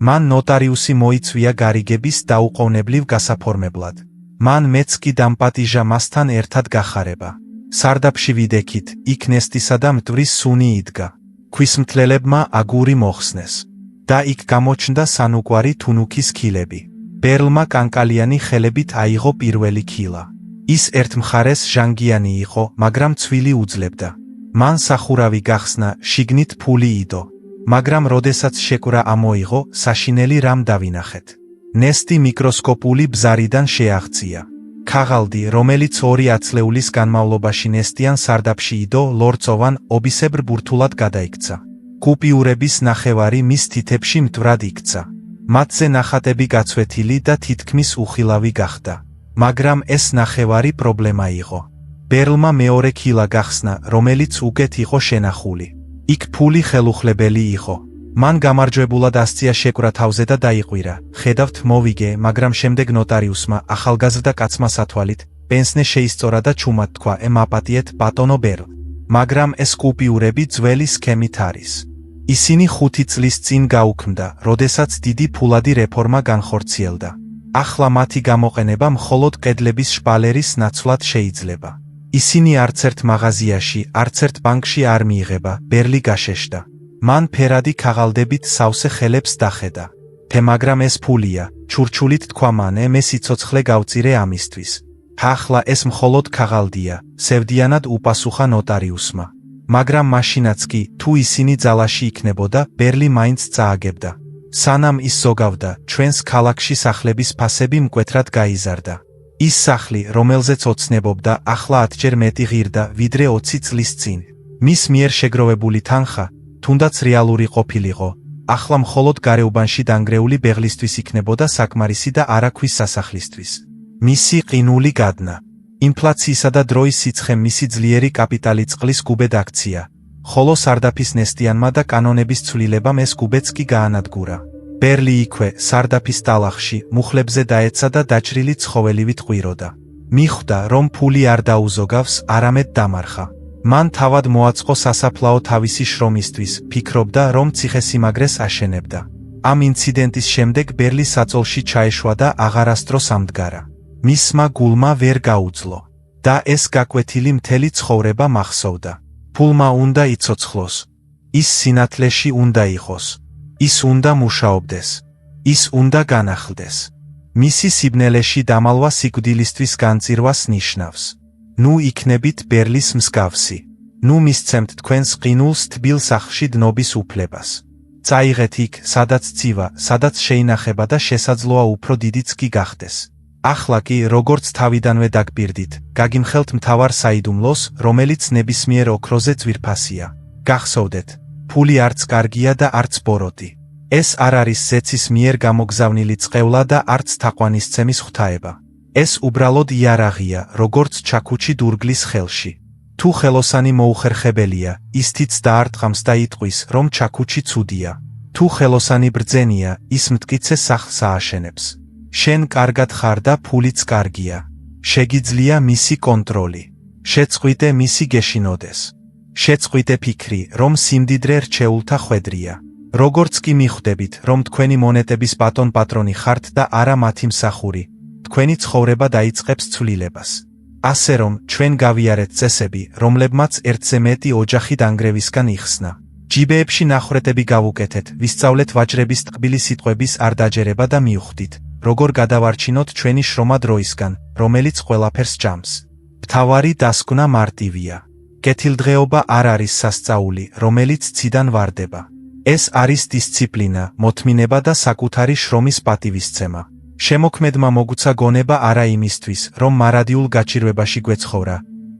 მან ნოტარიუსი მოიწვია გარიგების დაუყოვნებლივ გასაფორმებლად. მან მეც კი დამპატიჟა მასთან ერთად გახარება. სარდაფში ვიდექით, იქ ნესტისა და მტვრის სუნი იდგა. ქვისმთლელებმა აგური მოხსნეს. და იქ გამოჩნდა სანუკვარი თუნუქის ქილები. ბერლმა კანკალიანი ხელებით აიღო პირველი ქილა. ის ერთ მხარეს ჟანგიანი იყო, მაგრამ ცვილი უძლებდა. მან სახურავი გახსნა, შიგნით ფული იდო. მაგრამ როდესაც შეკვრა ამოიღო, საშინელი რამ დავინახეთ. ნესტი მიკროსკოპული ბზარიდან შეაღწია. ქაღალდი, რომელიც 2 ათლეულის განმავლობაში ნესტიან სარდაფში იდო, ლორწოვან, ობისებრ ბურთულად გადაიქცა. კუპიურების ნახევარი მის თითებში მტვრად იქცა. მათზე ნახატები გაცვეთილი და თითქმის უხილავი გახდა. მაგრამ ეს ნახევარი პრობლემა იყო. ბერლმა მეორე ქილა გახსნა, რომელიც უკეთ იყო შენახული. იქ ფული ხელუხლებელი იყო. მან გამარჯვებულად ასწია შეკვრა თავზე და დაიყვირა. ხედავთ, მოვიგე, მაგრამ შემდეგ ნოტარიუსმა ახალგაზრდა კაცმა სათვალით პენსნე შეისწორა და ჩუმად თქვა: მაპატიეთ, ბატონო ბერლ. მაგრამ ეს კუპიურები ძველი სქემით არის. ისინი 5 წლის წინ გაუქმდა, როდესაც დიდი ფულადი რეფორმა განხორციელდა. ახლა მათი გამოყენება მხოლოდ კედლების შპალერის ნაცვლად შეიძლება. ისინი არცერთ მაღაზიაში, არცერთ ბანკში არ მიიღება. ბერლი გაშეშდა. მან ფერადი ქაღალდებით სავსე ხელებს დახედა. მაგრამ ეს ფულია, ჩურჩულით თქვა მან, მე სიცოცხლე გავწირე ამისთვის. ახლა ეს მხოლოდ ქაღალდია, სევდიანად უპასუხა ნოტარიუსმა. მაგრამ მაშინაც კი, თუ ისინი ძალაში იქნებოდა, ბერლი მაინც წააგებდა. სანამ ის ზოგავდა, ჩვენს ქალაქში სახლების ფასები მკვეთრად გაიზარდა. ის სახლი, რომელზეც ოცნებობდა, ახლა 10-ჯერ მეტი ღირდა, ვიდრე 20 წლის წინ. მის მიერ შეგროვებული თანხა, თუნდაც რეალური ყოფილიყო, ახლა მხოლოდ გარეუბანში დანგრეული ბეღლისთვის იქნებოდა საკმარისი და არაქვის სასახლისთვის. მისი ყინული გადნა. ინფლაციისა და დროის სიცხემ მისი ძლიერი კაპიტალი წყლის გუბედ აქცია, ხოლო სარდაფის ნესტიანმა და კანონების ცვლილებამ ეს გუბეც კი გაანადგურა. ბერლი იქვე, სარდაფის ტალახში, მუხლებზე დაეცა და დაჭრილი ცხოველივით ყვიროდა. მიხვდა, რომ ფული არ დაუზოგავს, არამედ დამარხა. მან თავად მოაწყო სასაფლაო თავისი შრომისთვის, ფიქრობდა, რომ ციხესიმაგრეს აშენებდა. ამ ინციდენტის შემდეგ ბერლი საწოლში ჩაეშვა და აღარასდროს ამდგარა. მისმა გულმა ვერ გაუძლო და ეს გაკვეთილი მთელი ცხოვრება მახსოვდა. ფულმა უნდა იცოცხლოს. ის სინათლეში უნდა იყოს. ის უნდა მუშაობდეს. ის უნდა განახლდეს. მისი სიბნელეში დამალვა სიკვდილისთვის განწირვას ნიშნავს. ნუ იქნებით ბერლის მსგავსი. ნუ მისცემთ თქვენს ყინულს თბილ სახლში დნობის უფლებას. წაიღეთ იქ, სადაც ცივა, სადაც შეინახება და შესაძლოა უფრო დიდიც კი გახდეს. ახლა კი, როგორც თავიდანვე დაგპირდით, გაგიმხელთ მთავარ საიდუმლოს, რომელიც ნებისმიერ ოქროზე ძვირფასია. გახსოვდეთ, ფული არც კარგია და არც ბოროტი. ეს არ არის ზეცის მიერ გამოგზავნილი წყევლა და არც თაყვანისცემის ღვთაება. ეს უბრალოდ იარაღია, როგორც ჩაქუჩი დურგლის ხელში. თუ ხელოსანი მოუხერხებელია, ისთიც დაარტყამს და იტყვის, რომ ჩაქუჩი ცუდია. თუ ხელოსანი ბრძენია, ის მტკიცე სახლს ააშენებს. შენ კარგად ხარ და ფულიც კარგია. შეგიძლია მისი კონტროლი. შეწყვიტე მისი გეშინოდეს. შეწყვიტე ფიქრი, რომ სიმდიდრე რჩეულთა ხვედრია. როგორც კი მიხვდებით, რომ თქვენი მონეტების ბატონ პატრონი ხართ და არა მათი მსახური, თქვენი ცხოვრება დაიწყებს ცვლილებას. ასე რომ, ჩვენ გავიარეთ წესები, რომლებმაც ერთზე მეტი ოჯახი დანგრევისგან იხსნა. ჯიბეებში ნახრეტები გავუკეთეთ, ვისწავლეთ ვაჭრების ტკბილი სიტყვების არ დაჯერება და მიუხვდით, როგორ გადავარჩინოთ ჩვენი შრომა დროისგან, რომელიც ყველაფერს ჭამს. მთავარი დასკვნა მარტივია. კეთილდღეობა არ არის სასწაული, რომელიც ციდან ვარდება. ეს არის დისციპლინა, მოთმინება და საკუთარი შრომის პატივისცემა. შემოქმედმა მოგუცა გონება არა იმისთვის, რომ მარადიულ გაჭირვებაში გვეცხოვრა,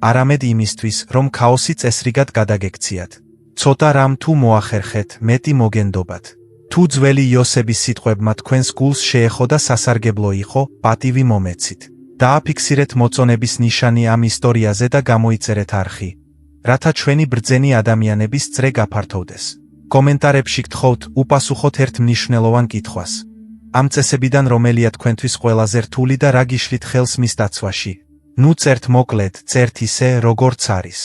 არამედ იმისთვის, რომ ქაოსი წესრიგად გადაგექციათ. ცოტა რამ თუ მოახერხეთ, მეტი მოგენდობათ. თუ ძველი იოსების სიტყვებმა თქვენს გულს შეეხო და სასარგებლო იყო, პატივი მომეცით. დააფიქსირეთ მოწონების ნიშანი ამ ისტორიაზე და გამოიწერეთ არხი, რათა ჩვენი ბრძენი ადამიანების წრე გაფართოვდეს. კომენტარებში გთხოვთ, უპასუხოთ ერთ მნიშვნელოვან კითხვას. ამ წესებიდან რომელია თქვენთვის ყველაზე რთული და რა გიშლით ხელს მის დაცვაში? ნუ წერთ მოკლედ, წერთ ისე, როგორც არის.